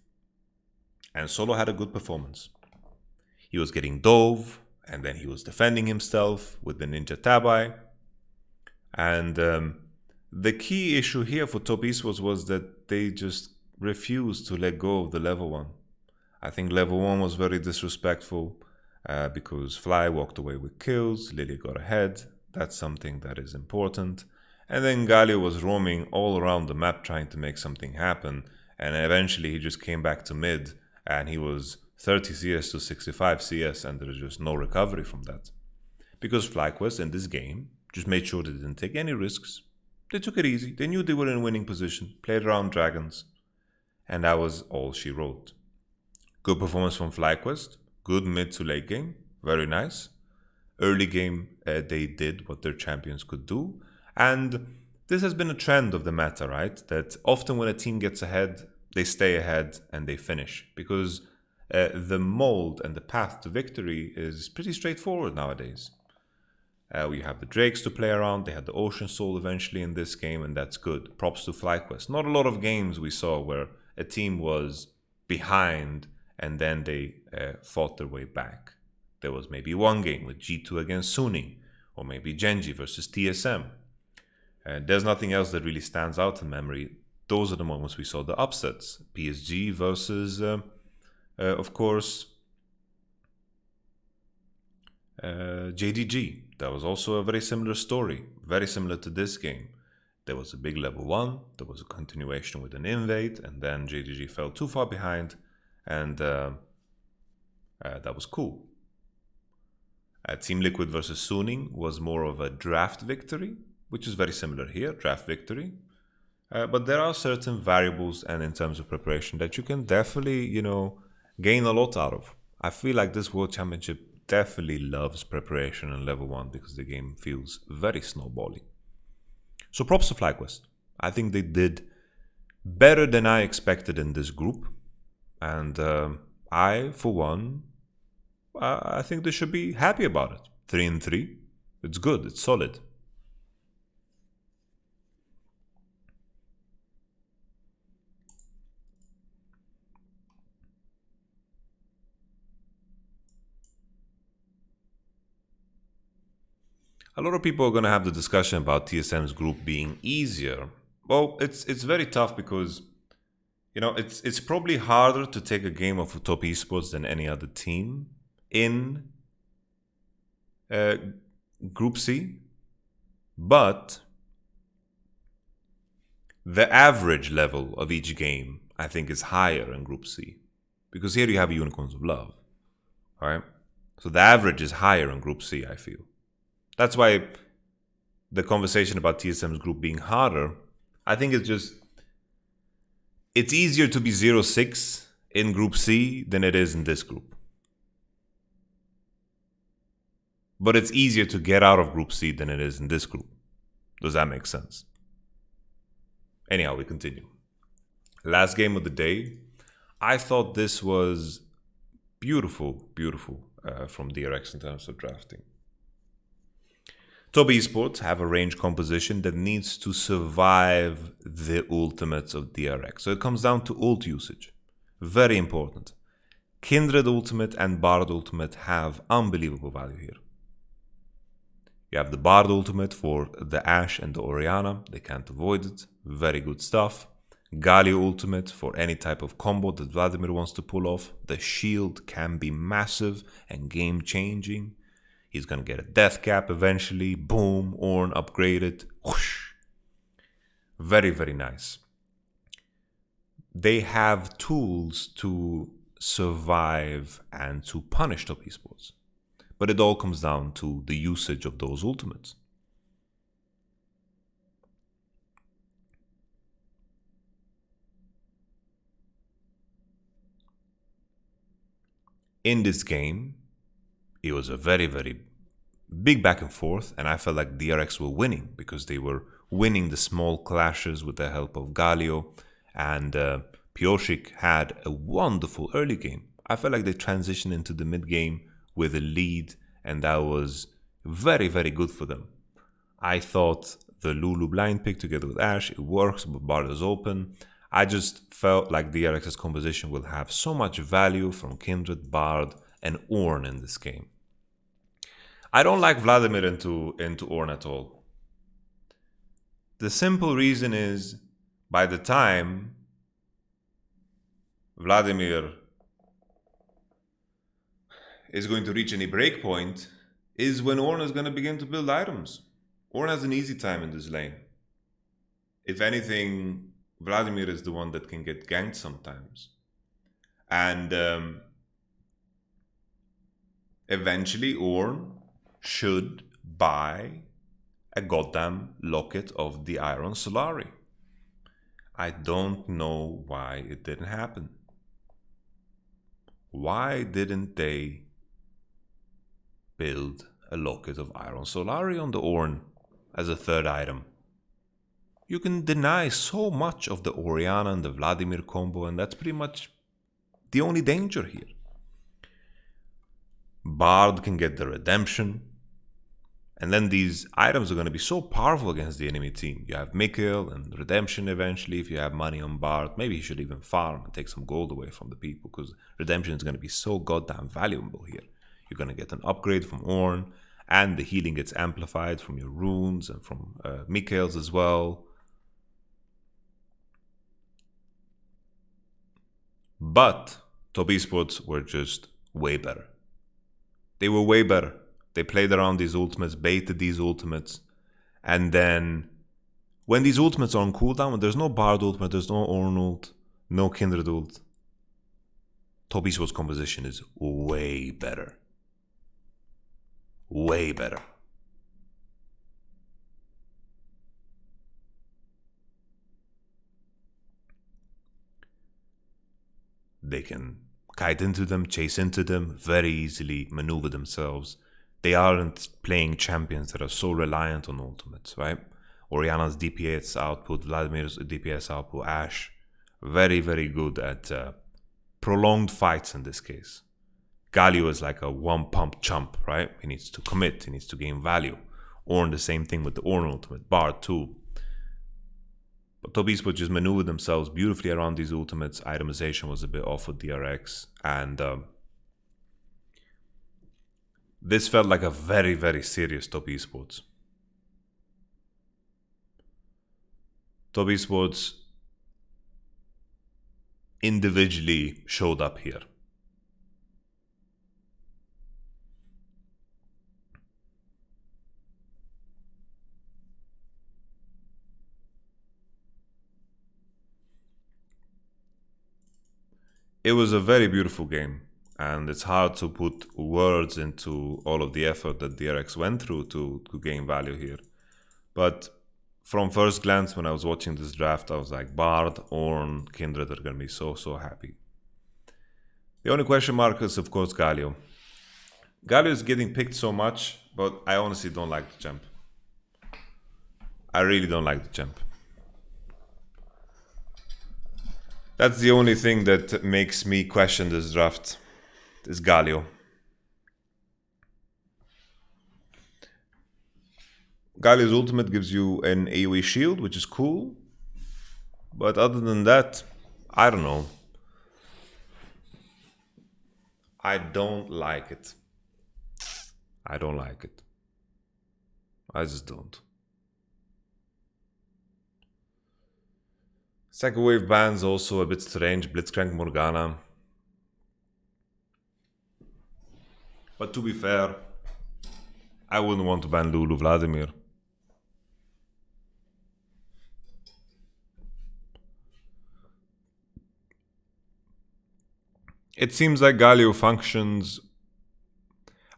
And Solo had a good performance. He was getting dove, and then he was defending himself with the Ninja Tabai. And the key issue here for Top Esports was that they just refused to let go of the level 1. I think level 1 was very disrespectful because Fly walked away with kills, Lily got ahead. That's something that is important. And then Galio was roaming all around the map trying to make something happen. And eventually he just came back to mid and he was 30 CS to 65 CS, and there's just no recovery from that. Because FlyQuest in this game just made sure they didn't take any risks. They took it easy. They knew they were in winning position, played around dragons, and that was all she wrote. Good performance from FlyQuest, good mid to late game, very nice. Early game, they did what their champions could do, and this has been a trend of the meta, right? That often when a team gets ahead, they stay ahead and they finish because the mold and the path to victory is pretty straightforward nowadays. We have the Drakes to play around. They had the Ocean Soul eventually in this game, and that's good. Props to FlyQuest. Not a lot of games we saw where a team was behind and then they fought their way back. There was maybe one game with G2 against Suning, or maybe Genji versus TSM. There's nothing else that really stands out in memory. Those are the moments we saw the upsets. PSG versus, of course, JDG. That was also a very similar story, very similar to this game. There was a big level 1, there was a continuation with an invade, and then JDG fell too far behind, and that was cool. Team Liquid versus Suning was more of a draft victory, which is very similar here, draft victory. But there are certain variables and in terms of preparation that you can definitely, gain a lot out of. I feel like this World Championship definitely loves preparation in level 1 because the game feels very snowbally. So props to FlyQuest. I think they did better than I expected in this group. And I, for one, I think they should be happy about it. 3-3. It's good. It's solid. A lot of people are going to have the discussion about TSM's group being easier. Well, it's very tough because it's probably harder to take a game of top esports than any other team in Group C, but the average level of each game I think is higher in Group C because here you have Unicorns of Love, all right? So the average is higher in Group C, I feel. That's why the conversation about TSM's group being harder, I think it's easier to be 0-6 in Group C than it is in this group. But it's easier to get out of Group C than it is in this group. Does that make sense? Anyhow, we continue. Last game of the day. I thought this was beautiful from DRX in terms of drafting. Top esports have a range composition that needs to survive the ultimates of DRX. So it comes down to ult usage. Very important. Kindred ultimate and Bard ultimate have unbelievable value here. You have the Bard ultimate for the Ashe and the Orianna. They can't avoid it. Very good stuff. Galio ultimate for any type of combo that Vladimir wants to pull off. The shield can be massive and game changing. He's going to get a death cap eventually. Boom, Ornn upgraded. Whoosh. Very, very nice. They have tools to survive and to punish top esports. But it all comes down to the usage of those ultimates. In this game, it was a very, very big back and forth, and I felt like DRX were winning because they were winning the small clashes with the help of Galio, and Piotrek had a wonderful early game. I felt like they transitioned into the mid game with a lead, and that was very, very good for them. I thought the Lulu blind pick together with Ashe, it works, but Bard is open. I just felt like DRX's composition will have so much value from Kindred, Bard, and Ornn in this game. I don't like Vladimir into Ornn at all. The simple reason is, by the time Vladimir is going to reach any breakpoint, is when Ornn is going to begin to build items. Ornn has an easy time in this lane. if anything, Vladimir is the one that can get ganked sometimes. And eventually, Ornn should buy a goddamn locket of the Iron Solari. I don't know why it didn't happen. Why didn't they build a locket of Iron Solari on the Ornn as a third item? You can deny so much of the Orianna and the Vladimir combo, and that's pretty much the only danger here. Bard can get the redemption, and then these items are going to be so powerful against the enemy team. You have Mikhail and redemption eventually if you have money on Bard. Maybe you should even farm and take some gold away from the people, because redemption is going to be so goddamn valuable here. You're going to get an upgrade from Ornn, and the healing gets amplified from your runes and from Mikhail's as well. But Top Esports were just way better. They were way better. They played around these ultimates, baited these ultimates, and then when these ultimates are on cooldown, when there's no Bard ultimate, there's no Ornn ult, no Kindred ult, Top Esports composition is way better. Way better. They can kite into them, chase into them, very easily maneuver themselves. They aren't playing champions that are so reliant on ultimates, right? Orianna's DPS output, Vladimir's DPS output, Ashe, very, very good at prolonged fights in this case. Galio is like a one-pump chump, right? He needs to commit, he needs to gain value. Ornn, the same thing with the Ornn ultimate, Bard too. But Top Esports just maneuvered themselves beautifully around these ultimates. Itemization was a bit off with DRX, and this felt like a very, very serious Top Esports. Top Esports individually showed up here. It was a very beautiful game, and it's hard to put words into all of the effort that DRX went through to gain value here. But from first glance, when I was watching this draft, I was like, Bard, Ornn, Kindred are going to be so, so happy. The only question mark is, of course, Galio. Galio is getting picked so much, but I honestly don't like the champ. I really don't like the champ. That's the only thing that makes me question this draft, is Galio. Galio's ultimate gives you an AoE shield, which is cool. But other than that, I don't know. I don't like it. I don't like it. I just don't. Second wave bans also a bit strange. Blitzcrank Morgana. But to be fair, I wouldn't want to ban Lulu Vladimir. It seems like Galio functions...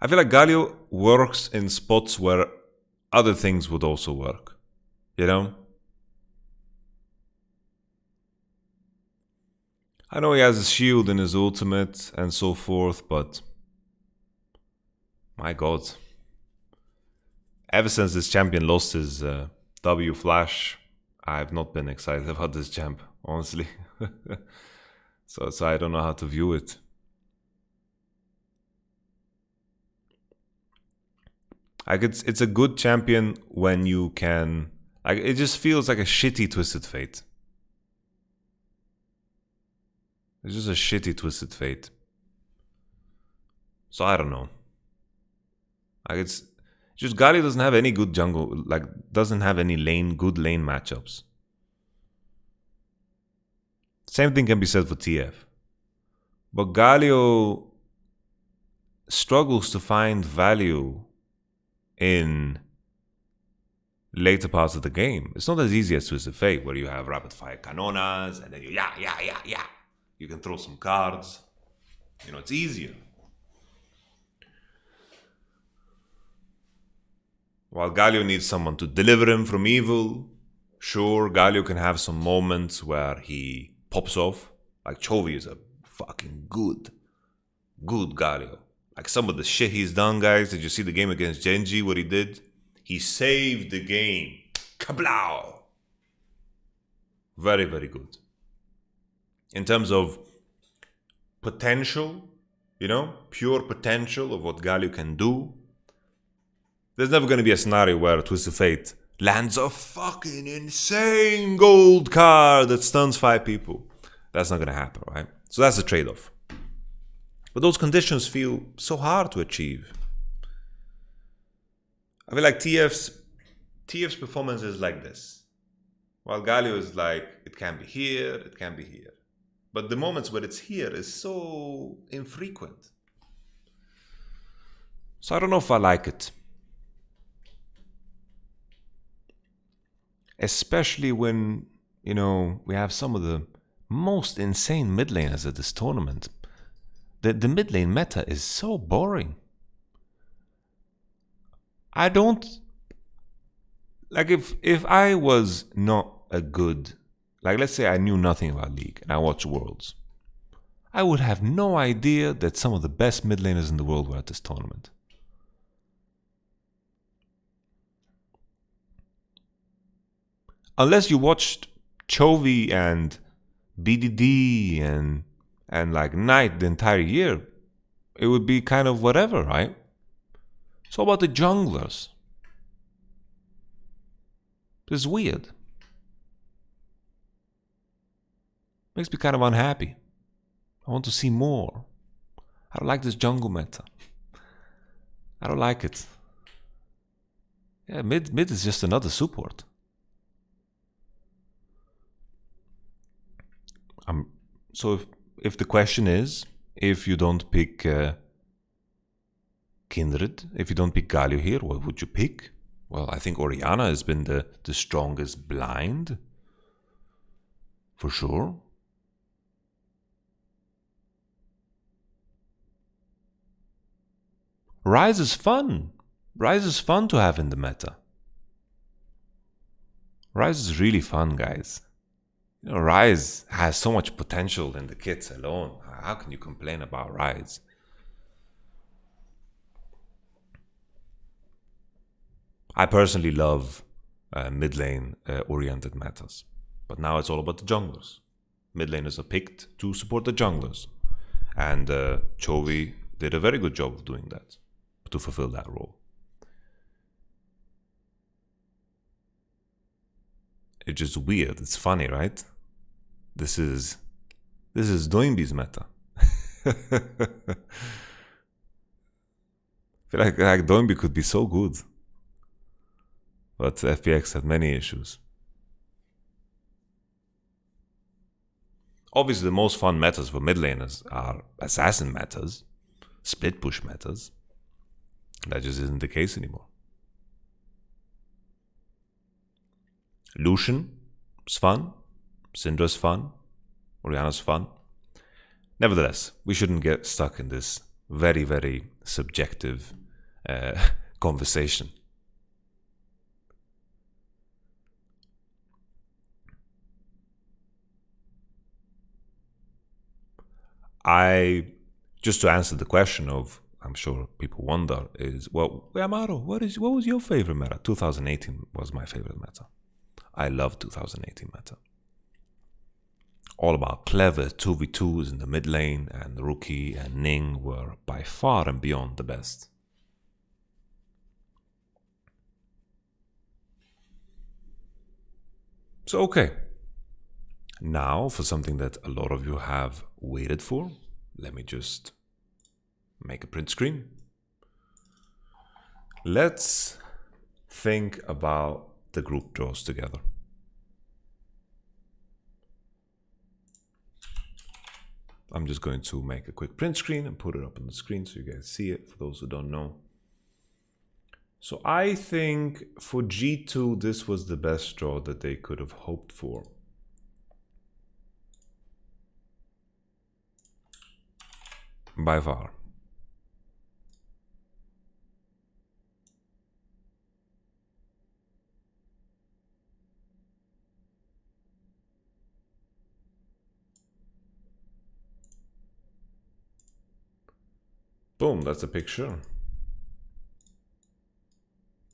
I feel like Galio works in spots where other things would also work. You know? I know he has a shield in his ultimate and so forth, but... my god. Ever since this champion lost his W Flash, I've not been excited about this champ, honestly. So I don't know how to view it. Like it's a good champion when you can... like it just feels like a shitty Twisted Fate. It's just a shitty Twisted Fate. So I don't know. Like it's just Galio doesn't have any good jungle, like doesn't have any good lane matchups. Same thing can be said for TF. But Galio struggles to find value in later parts of the game. It's not as easy as Twisted Fate, where you have rapid fire canonas and then you you can throw some cards. It's easier. While Galio needs someone to deliver him from evil, sure, Galio can have some moments where he pops off. Like Chovy is a fucking good Galio. Like some of the shit he's done, guys. Did you see the game against Genji, what he did? He saved the game. Kablow! Very, very good. In terms of potential, pure potential of what Galio can do, there's never going to be a scenario where Twisted Fate lands a fucking insane gold card that stuns 5 people. That's not going to happen, right? So that's the trade-off. But those conditions feel so hard to achieve. I feel like TF's performance is like this. While Galio is like, it can be here, it can be here. But the moments where it's here is so infrequent. So I don't know if I like it. Especially when, we have some of the most insane mid laners at this tournament. The mid lane meta is so boring. I don't... Like, if I was not a good... Like, let's say I knew nothing about League and I watched Worlds. I would have no idea that some of the best mid laners in the world were at this tournament. Unless you watched Chovy and BDD and like Knight the entire year, it would be kind of whatever, right? So about the junglers? This is weird. Makes me kind of unhappy. I want to see more. I don't like this jungle meta. I don't like it. Yeah, mid is just another support. So if the question is, if you don't pick Kindred, if you don't pick Galio here, what would you pick? Well, I think Orianna has been the strongest blind. For sure. Ryze is fun. Ryze is fun to have in the meta. Ryze is really fun, guys. Ryze has so much potential in the kits alone. How can you complain about Ryze? I personally love mid lane oriented metas, but now it's all about the junglers. Mid laners are picked to support the junglers, and Chovy did a very good job of doing that, to fulfill that role. It's just weird. It's funny, right? This is Doinby's meta. I feel like Doinby could be so good, but FPX had many issues. Obviously, the most fun metas for mid laners are assassin metas, split push metas. That just isn't the case anymore. Lucian is fun. Syndra's fun. Orianna's fun. Nevertheless, we shouldn't get stuck in this very, very subjective conversation. Just to answer the question of, I'm sure people wonder, is, well, Yamato, what was your favorite meta? 2018 was my favorite meta. I love 2018 meta. All about clever 2v2s in the mid lane, and Rookie and Ning were by far and beyond the best. So, okay. Now, for something that a lot of you have waited for, let me just make a print screen. Let's think about the group draws together. I'm just going to make a quick print screen and put it up on the screen so you guys see it, for those who don't know. So I think for G2, this was the best draw that they could have hoped for. By far. Boom, that's a picture.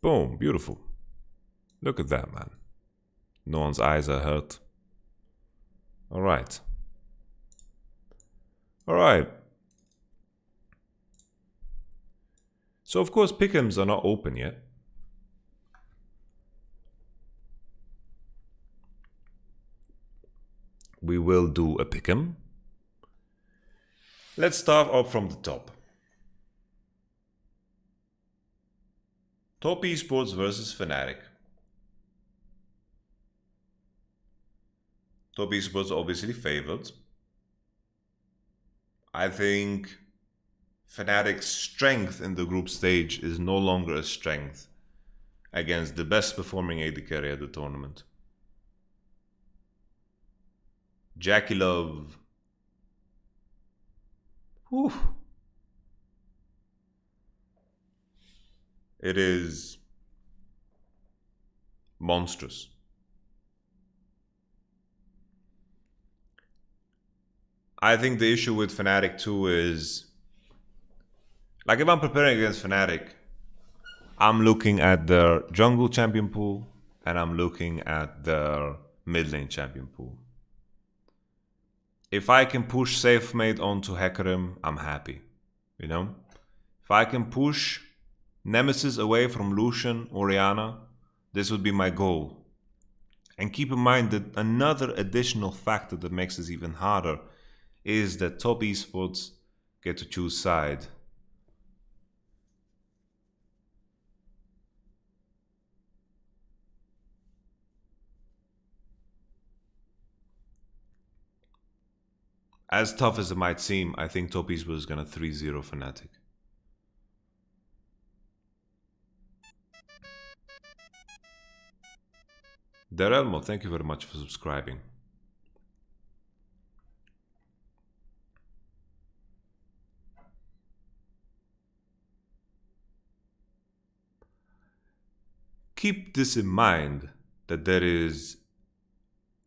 Boom, beautiful. Look at that, man. No one's eyes are hurt. Alright. Alright. So of course pick'ems are not open yet. We will do a pick'em. Let's start off from the top. Top Esports versus Fnatic. Top Esports obviously favored. I think Fnatic's strength in the group stage is no longer a strength against the best performing AD carry at the tournament. Jackie Love. Whew. It is monstrous. I think the issue with Fnatic too is, like, if I'm preparing against Fnatic, I'm looking at their jungle champion pool and I'm looking at their mid lane champion pool. If I can push SafeMate onto Hecarim, I'm happy. You know? If I can push Nemesis away from Lucian or Orianna, this would be my goal. And keep in mind that another additional factor that makes this even harder is that top esports get to choose side. As tough as it might seem, I think top esports is gonna 3-0 Fnatic. Derelmo, thank you very much for subscribing. Keep this in mind that there is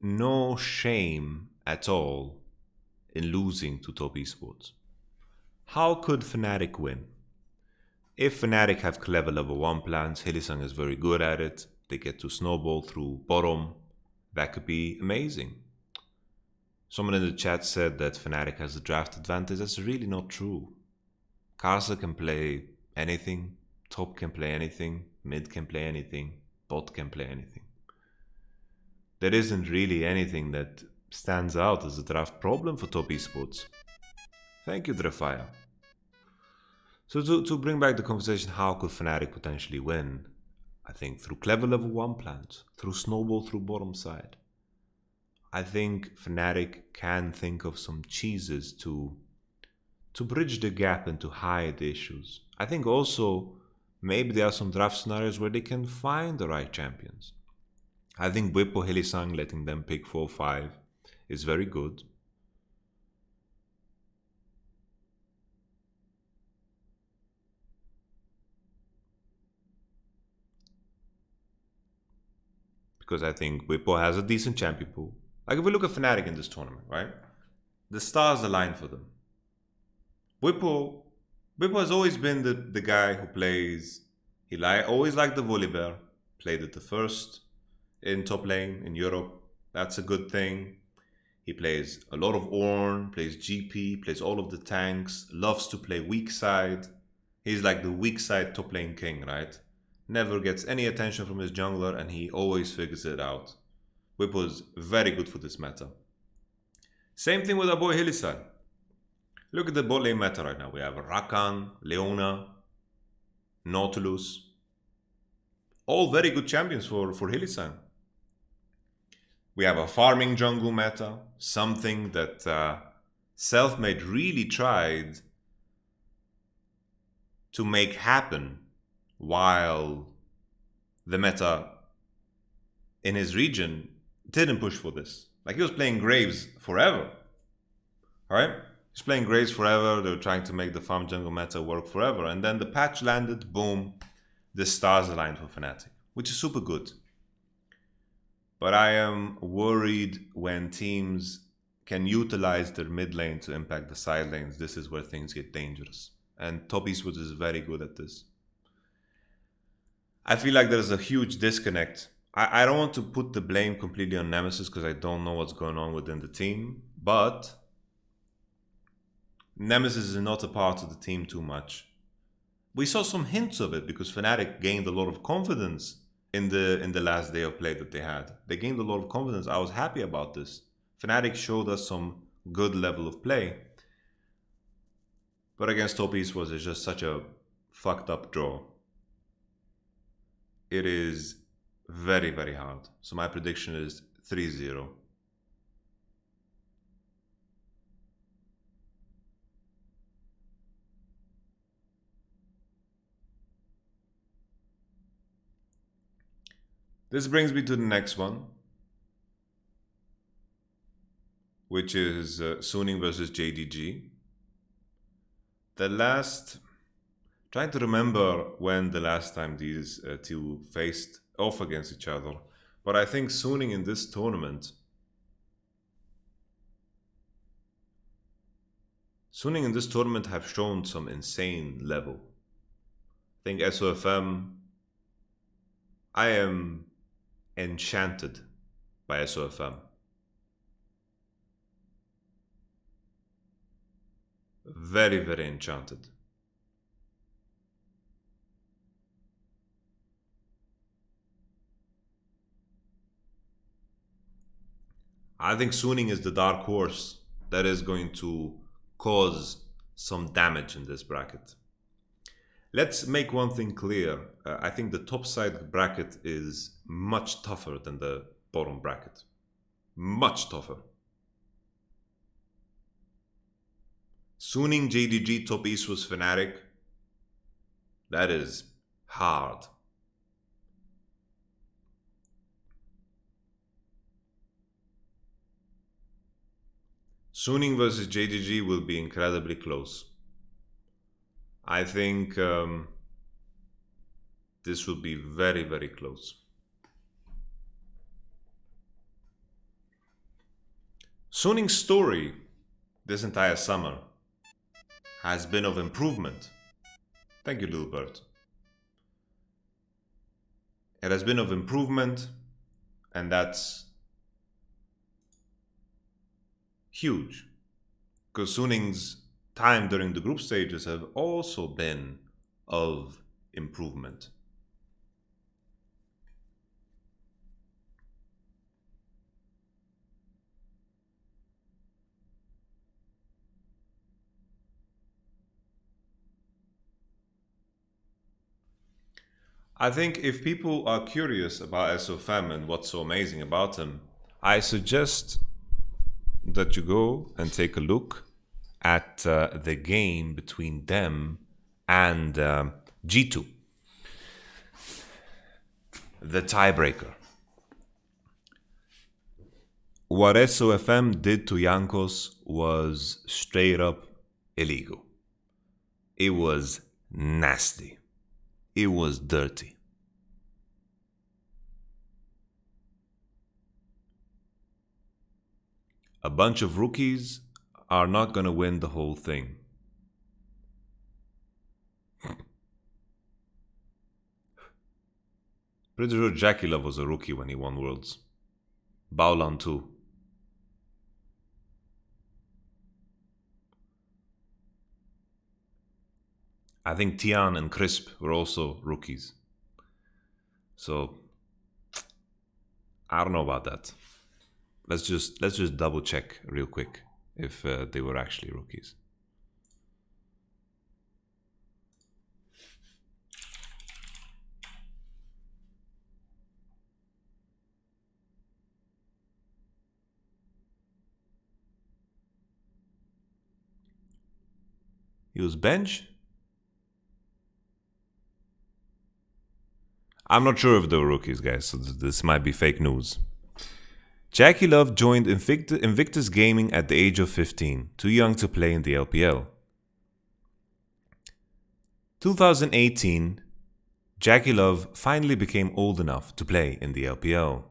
no shame at all in losing to top esports. How could Fnatic win? If Fnatic have clever level 1 plans, Hylissang is very good at it, they get to snowball through bottom, that could be amazing. Someone in the chat said that Fnatic has a draft advantage. That's really not true. Karsa can play anything, top can play anything, mid can play anything, bot can play anything. There isn't really anything that stands out as a draft problem for top esports. Thank you, Drefire. So to bring back the conversation, how could Fnatic potentially win? I think through clever level 1 plans, through snowball through bottom side. I think Fnatic can think of some cheeses to bridge the gap and to hide the issues. I think also maybe there are some draft scenarios where they can find the right champions. I think Bwipo Hylissang letting them pick 4-5 is very good. Because I think Bwipo has a decent champion pool. Like if we look at Fnatic in this tournament, right? The stars align for them. Bwipo has always been the guy who plays. He always liked the Volibear. Played it the first in top lane in Europe. That's a good thing. He plays a lot of Ornn, plays GP, plays all of the tanks, loves to play weak side. He's like the weak side top lane king, right? Never gets any attention from his jungler and he always figures it out. Bwipo is very good for this meta. Same thing with our boy Hylissang. Look at the bot lane meta right now. We have Rakan, Leona, Nautilus. All very good champions for Hylissang. We have a farming jungle meta, something that Selfmade really tried to make happen while the meta in his region didn't push for this. Like he was playing Graves forever. Alright? He's playing Graves forever. They were trying to make the farm jungle meta work forever. And then the patch landed, boom, the stars aligned for Fnatic, which is super good. But I am worried when teams can utilize their mid lane to impact the side lanes. This is where things get dangerous. And Top Eastwood is very good at this. I feel like there's a huge disconnect. I don't want to put the blame completely on Nemesis because I don't know what's going on within the team. But Nemesis is not a part of the team too much. We saw some hints of it because Fnatic gained a lot of confidence in the last day of play that they had. They gained a lot of confidence. I was happy about this. Fnatic showed us some good level of play. But against Top East was just such a fucked up draw. It is very, very hard. So my prediction is 3-0. This brings me to the next one, which is Suning versus JDG. Trying to remember when the last time these two faced off against each other, but I think Suning in this tournament, have shown some insane level. I think SOFM, I am enchanted by SOFM. Very, very enchanted. I think Suning is the dark horse that is going to cause some damage in this bracket. Let's make one thing clear. I think the top side bracket is much tougher than the bottom bracket. Much tougher. Suning JDG Top East was Fnatic. That is hard. Suning versus JDG will be incredibly close. I think this will be very, very close. Suning's story this entire summer has been of improvement. Thank you, Little Bird. It has been of improvement, and that's huge. Because Suning's time during the group stages have also been of improvement. I think if people are curious about SOFM and what's so amazing about him, I suggest that you go and take a look at the game between them and G2, the tiebreaker. What SOFM did to Yankos was straight up illegal. It was nasty. It was dirty. A bunch of rookies are not going to win the whole thing. Pretty sure Jackie Love was a rookie when he won Worlds. Baolan too. I think Tian and Crisp were also rookies. So I don't know about that. Let's just double check real quick if they were actually rookies. He was bench. I'm not sure if they were rookies, guys, so this might be fake news. Jackie Love joined Invictus Gaming at the age of 15, too young to play in the LPL. 2018, Jackie Love finally became old enough to play in the LPL.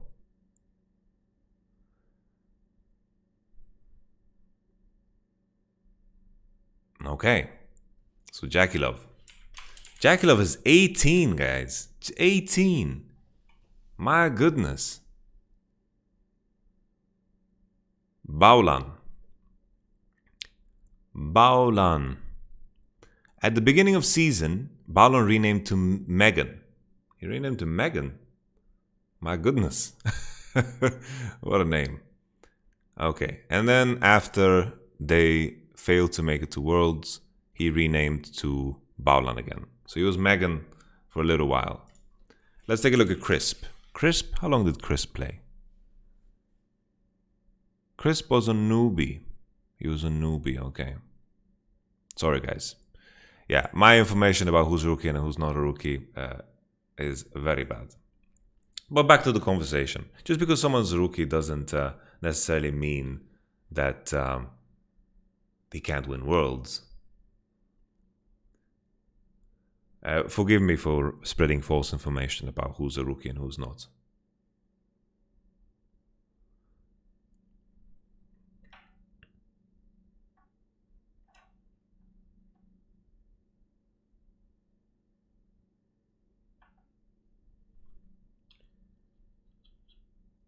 Okay, so Jackie Love. Jackie Love is 18, guys. 18. My goodness. Baulan. At the beginning of season, Baulan renamed to Megan. He renamed to Megan? My goodness. What a name. Okay, and then after they failed to make it to Worlds, he renamed to Baulan again. So he was Megan for a little while. Let's take a look at Crisp. Crisp, how long did Crisp play? Crisp was a newbie. He was a newbie, okay. Sorry, guys. Yeah, my information about who's a rookie and who's not a rookie is very bad. But back to the conversation. Just because someone's a rookie doesn't necessarily mean that they can't win Worlds. Forgive me for spreading false information about who's a rookie and who's not.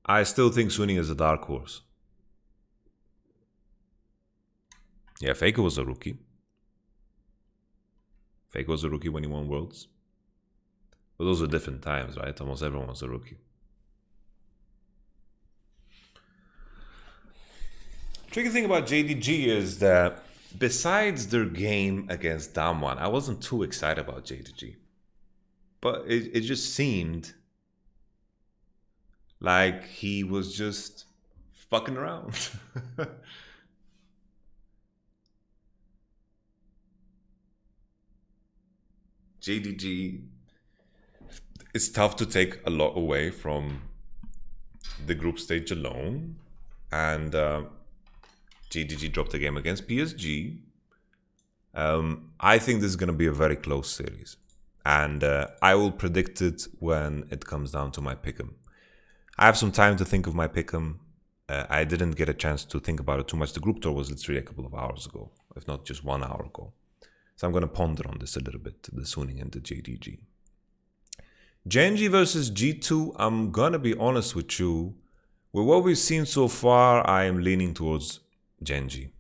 I still think Suning is a dark horse. Yeah, Faker was a rookie. Faker was a rookie when he won Worlds. But those were different times, right? Almost everyone was a rookie. Tricky thing about JDG is that besides their game against Damwon, I wasn't too excited about JDG. But it just seemed like he was just fucking around. JDG, it's tough to take a lot away from the group stage alone. And JDG dropped a game against PSG. I think this is going to be a very close series. And I will predict it when it comes down to my pick'em. I have some time to think of my pick'em. I didn't get a chance to think about it too much. The group tour was literally a couple of hours ago, if not just 1 hour ago. So I'm going to ponder on this a little bit, the Suning and the JDG. Genji versus G2, I'm going to be honest with you. With what we've seen so far, I am leaning towards Genji.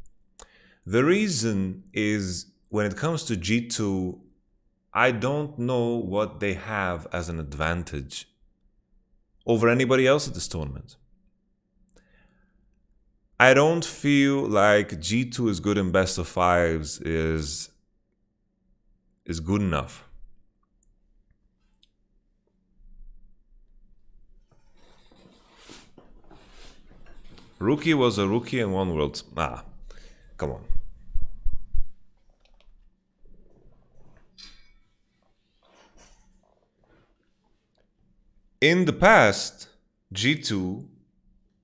The reason is when it comes to G2, I don't know what they have as an advantage over anybody else at this tournament. I don't feel like G2 is good in best of fives is good enough. Rookie was a rookie and won Worlds. Come on. In the past, G2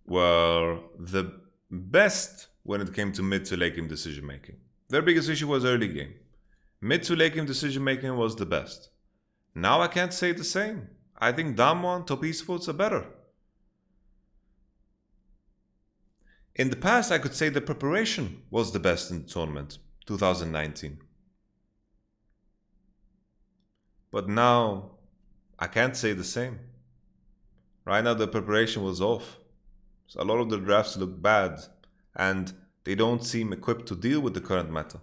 were the best when it came to mid to late game decision making. Their biggest issue was early game. Mid to late game decision making was the best. Now I can't say the same. I think Damwon, Top Esports are better. In the past, I could say the preparation was the best in the tournament, 2019. But now, I can't say the same. Right now, the preparation was off. So a lot of the drafts look bad, and they don't seem equipped to deal with the current meta.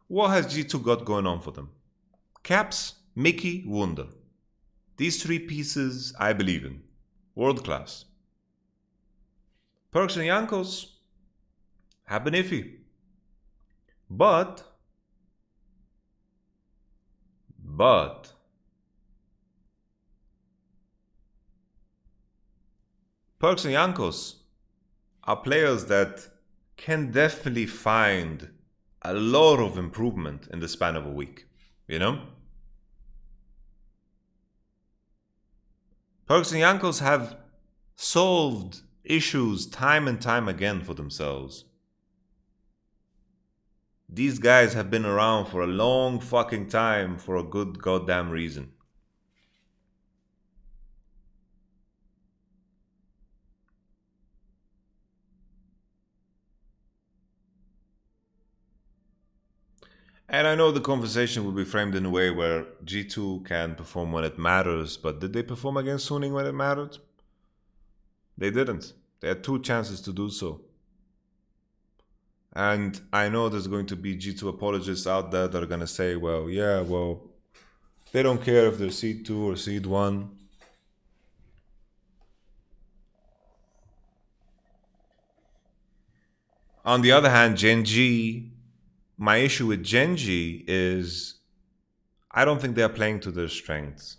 What has G2 got going on for them? Caps, Mickey, Wunder. These three pieces I believe in. World class. Perks and Yankos have been iffy. But Perks and Yankos are players that can definitely find a lot of improvement in the span of a week, you know? Perks and Yankos have solved issues time and time again for themselves. These guys have been around for a long fucking time for a good goddamn reason. And I know the conversation will be framed in a way where G2 can perform when it matters, but did they perform against Suning when it mattered? They didn't. They had 2 chances to do so. And I know there's going to be G2 apologists out there that are going to say, well, yeah, well, they don't care if they're seed 2 or seed 1. On the other hand, Gen.G, my issue with Gen.G is I don't think they're playing to their strengths.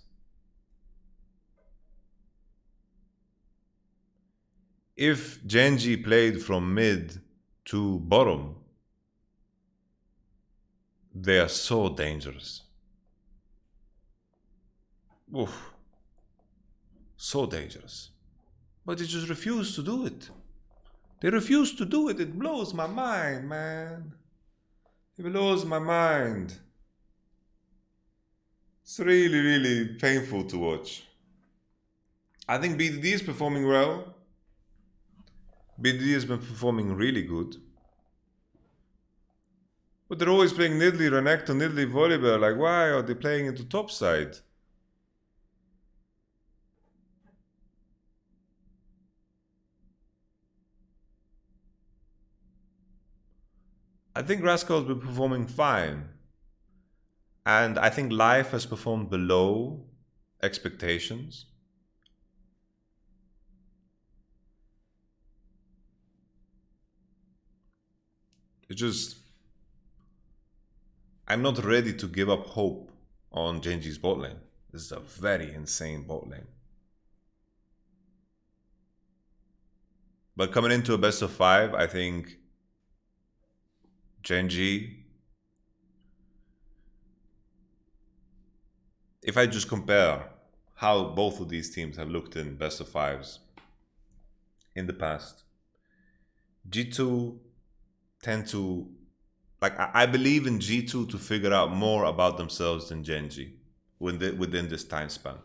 If Gen.G played from mid to bottom, they are so dangerous. Oof. So dangerous. But they just refuse to do it. They refuse to do it. It blows my mind, man. It blows my mind. It's really, really painful to watch. I think BDD is performing well. BDD has been performing really good. But they're always playing Nidalee, Renekton, Nidalee, Volibear. Like, why are they playing into topside? I think Rascal's been performing fine. And I think Life has performed below expectations. It's just, I'm not ready to give up hope on Gen.G's bot lane. This is a very insane bot lane. But coming into a best of 5, I think Gen.G, if I just compare how both of these teams have looked in best of 5s in the past, G2 tend to, like, I believe in G2 to figure out more about themselves than Gen.G within this time span.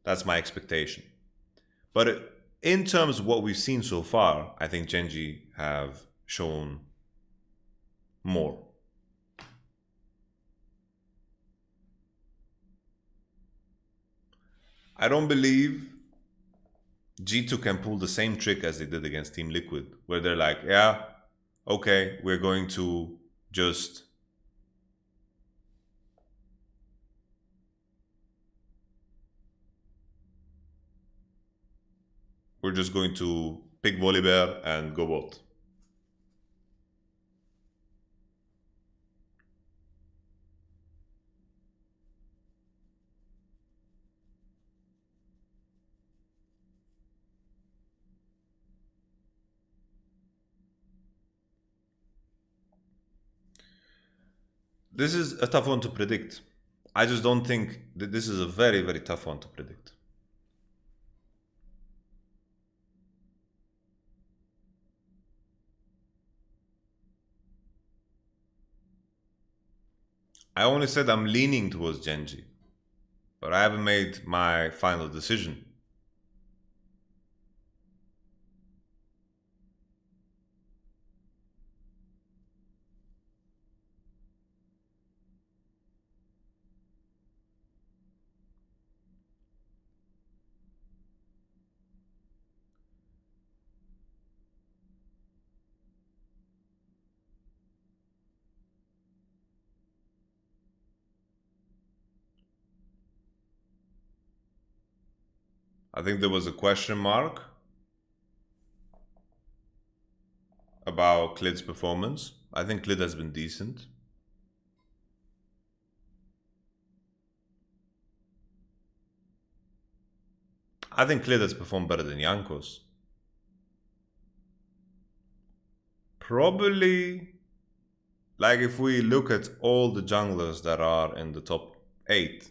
That's my expectation. But in terms of what we've seen so far, I think Gen.G have shown more. I don't believe G2 can pull the same trick as they did against Team Liquid, where they're like, yeah, okay, we're going to just pick Volibear and go bot. This is a tough one to predict. I just don't think that this is a very, very tough one to predict. I only said I'm leaning towards Gen.G, but I haven't made my final decision. I think there was a question mark about Klid's performance. I think Klid has been decent. I think Klid has performed better than Jankos. Probably Like if we look at all the junglers that are in the top 8,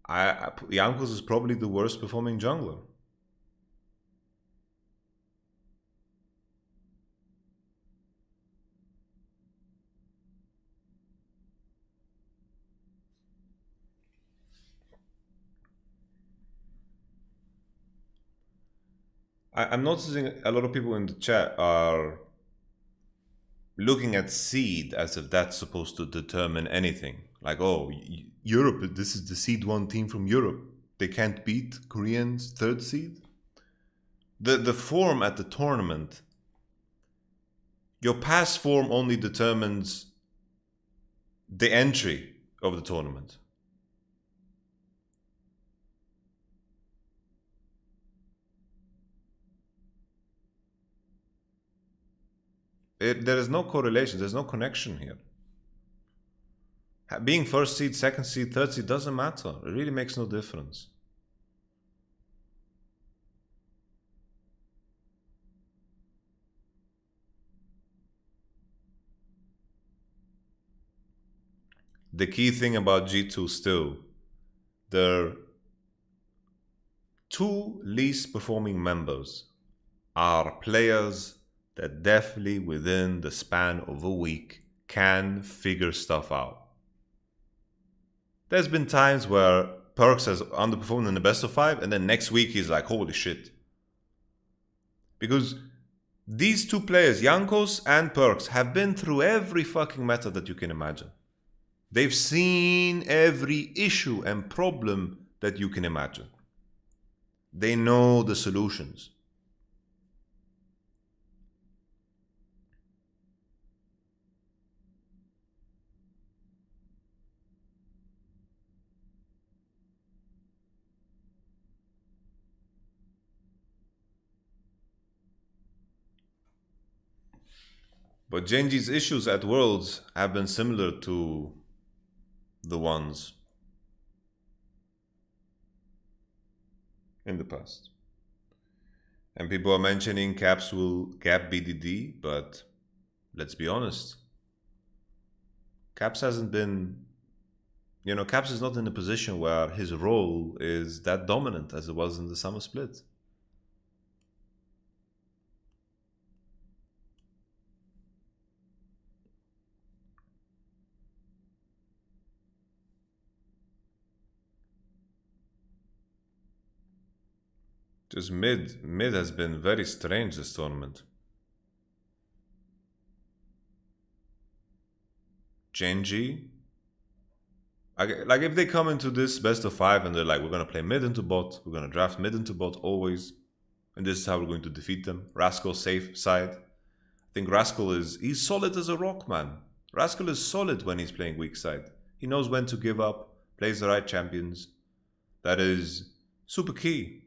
Jankos is probably the worst performing jungler. I'm noticing a lot of people in the chat are looking at seed as if that's supposed to determine anything. Like, oh, Europe, this is the seed one team from Europe. They can't beat Koreans' third seed. The form at the tournament, your past form only determines the entry of the tournament. There is no correlation. There's no connection here. Being first seed, second seed, third seed doesn't matter. It really makes no difference. The key thing about G2 still, their two least performing members are players that definitely within the span of a week can figure stuff out. There's been times where Perks has underperformed in the best of 5 and then next week he's like, holy shit. Because these two players, Jankos and Perks, have been through every fucking meta that you can imagine. They've seen every issue and problem that you can imagine. They know the solutions. But Genji's issues at Worlds have been similar to the ones in the past. And people are mentioning Caps will cap BDD, but let's be honest. Caps hasn't been, Caps is not in a position where his role is that dominant as it was in the summer split. Just mid has been very strange this tournament. Genji, like if they come into this best of 5 and they're like, we're gonna play mid into bot, we're gonna draft mid into bot always, and this is how we're going to defeat them. Rascal safe side. I think Rascal he's solid as a rock, man. Rascal is solid when he's playing weak side. He knows when to give up, plays the right champions. That is super key.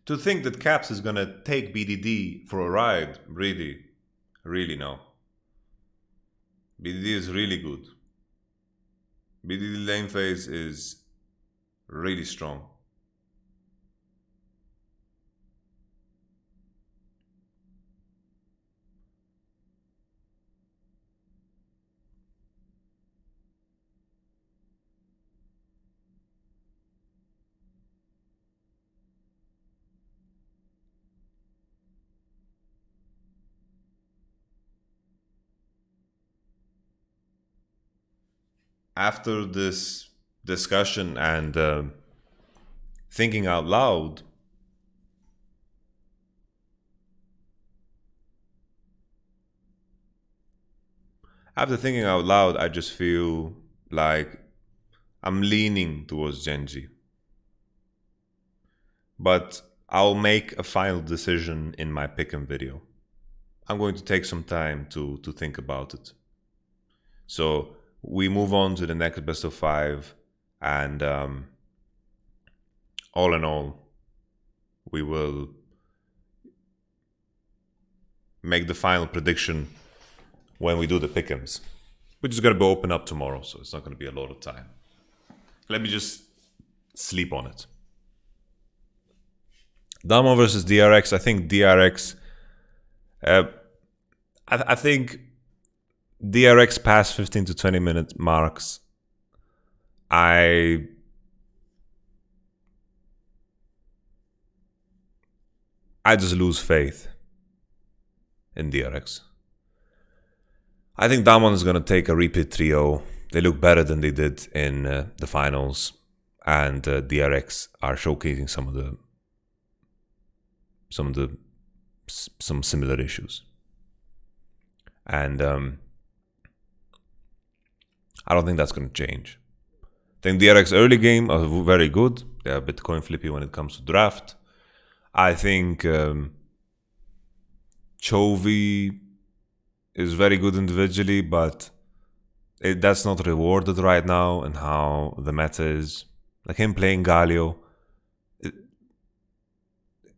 To think that Caps is gonna take BDD for a ride, really, really no. BDD is really good. BDD lane phase is really strong. After this discussion and thinking out loud, I just feel like I'm leaning towards Genji. But I'll make a final decision in my pick'em video. I'm going to take some time to think about it. So we move on to the next best of 5, and all in all, we will make the final prediction when we do the pick'ems, which is going to be open up tomorrow, so it's not going to be a lot of time. Let me just sleep on it. Damo versus DRX. I think DRX. I think DRX past 15 to 20 minute marks. I just lose faith in DRX. I think Damon is going to take a repeat 3-0. They look better than they did in the finals, and DRX are showcasing some similar issues. And I don't think that's going to change. I think DRX early game are very good. They're a bit coin flippy when it comes to draft. I think Chovy is very good individually, but that's not rewarded right now and how the meta is. Like him playing Galio, it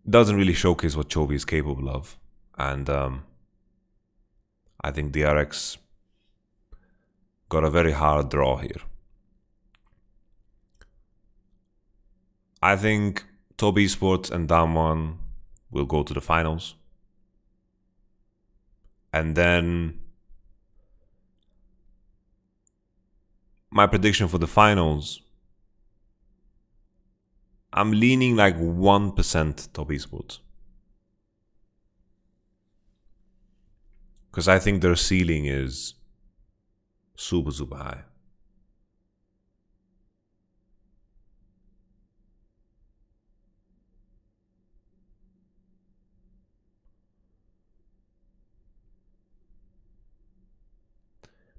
doesn't really showcase what Chovy is capable of. And I think DRX got a very hard draw here. I think Top Esports and Damwon will go to the finals. And then my prediction for the finals, I'm leaning like 1% Top Esports. Because I think their ceiling is super, super high.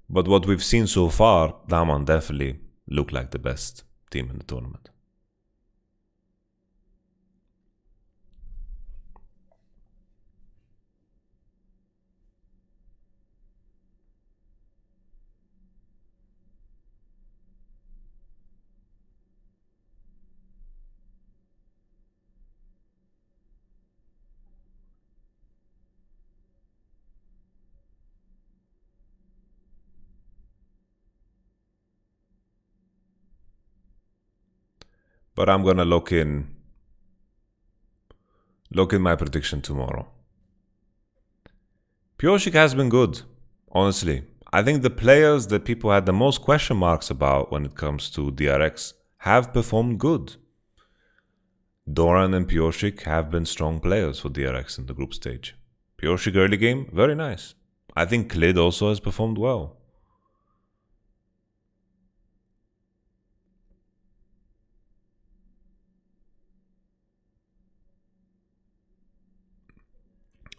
But what we've seen so far, Daman definitely look like the best team in the tournament. But I'm gonna lock in my prediction tomorrow. Pioshik has been good, honestly. I think the players that people had the most question marks about when it comes to DRX have performed good. Doran and Pioshik have been strong players for DRX in the group stage. Pioshik early game, very nice. I think Klid also has performed well.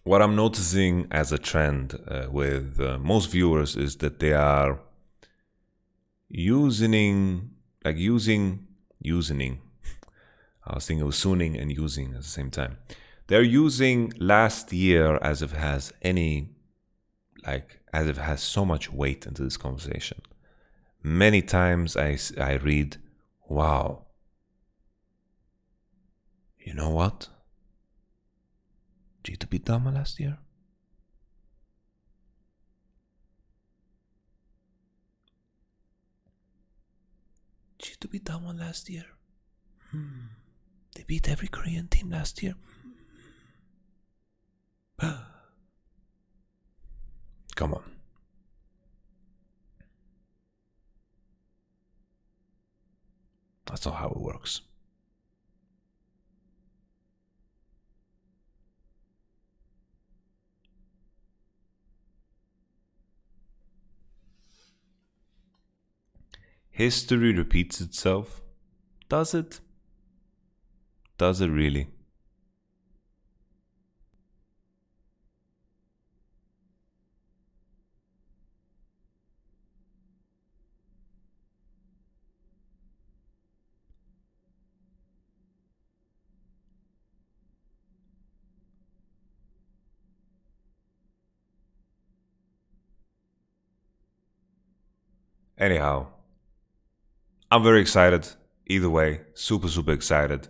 What I'm noticing as a trend with most viewers is that they are using. I was thinking of sooning and using at the same time. They're using last year as if it has as if it has so much weight into this conversation. Many times I read, wow, you know what? G2 beat Dama last year? G2 beat Dama last year? They beat every Korean team last year? Come on. That's not how it works. History repeats itself. Does it? Does it really? Anyhow, I'm very excited. Either way, super, super excited.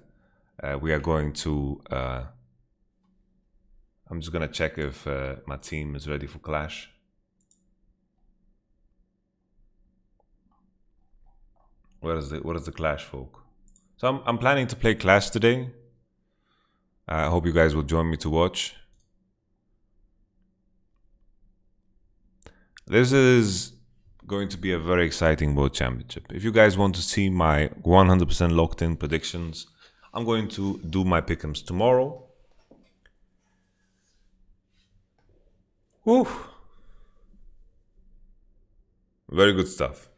We are going to. I'm just gonna check if my team is ready for Clash. What is the Clash, folk? So I'm planning to play Clash today. I hope you guys will join me to watch. This is going to be a very exciting World Championship. If you guys want to see my 100% locked in predictions, I'm going to do my pick'ems tomorrow. Woo! Very good stuff.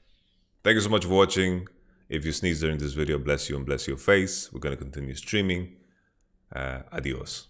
Thank you so much for watching. If you sneeze during this video, bless you and bless your face. We're going to continue streaming. Adios.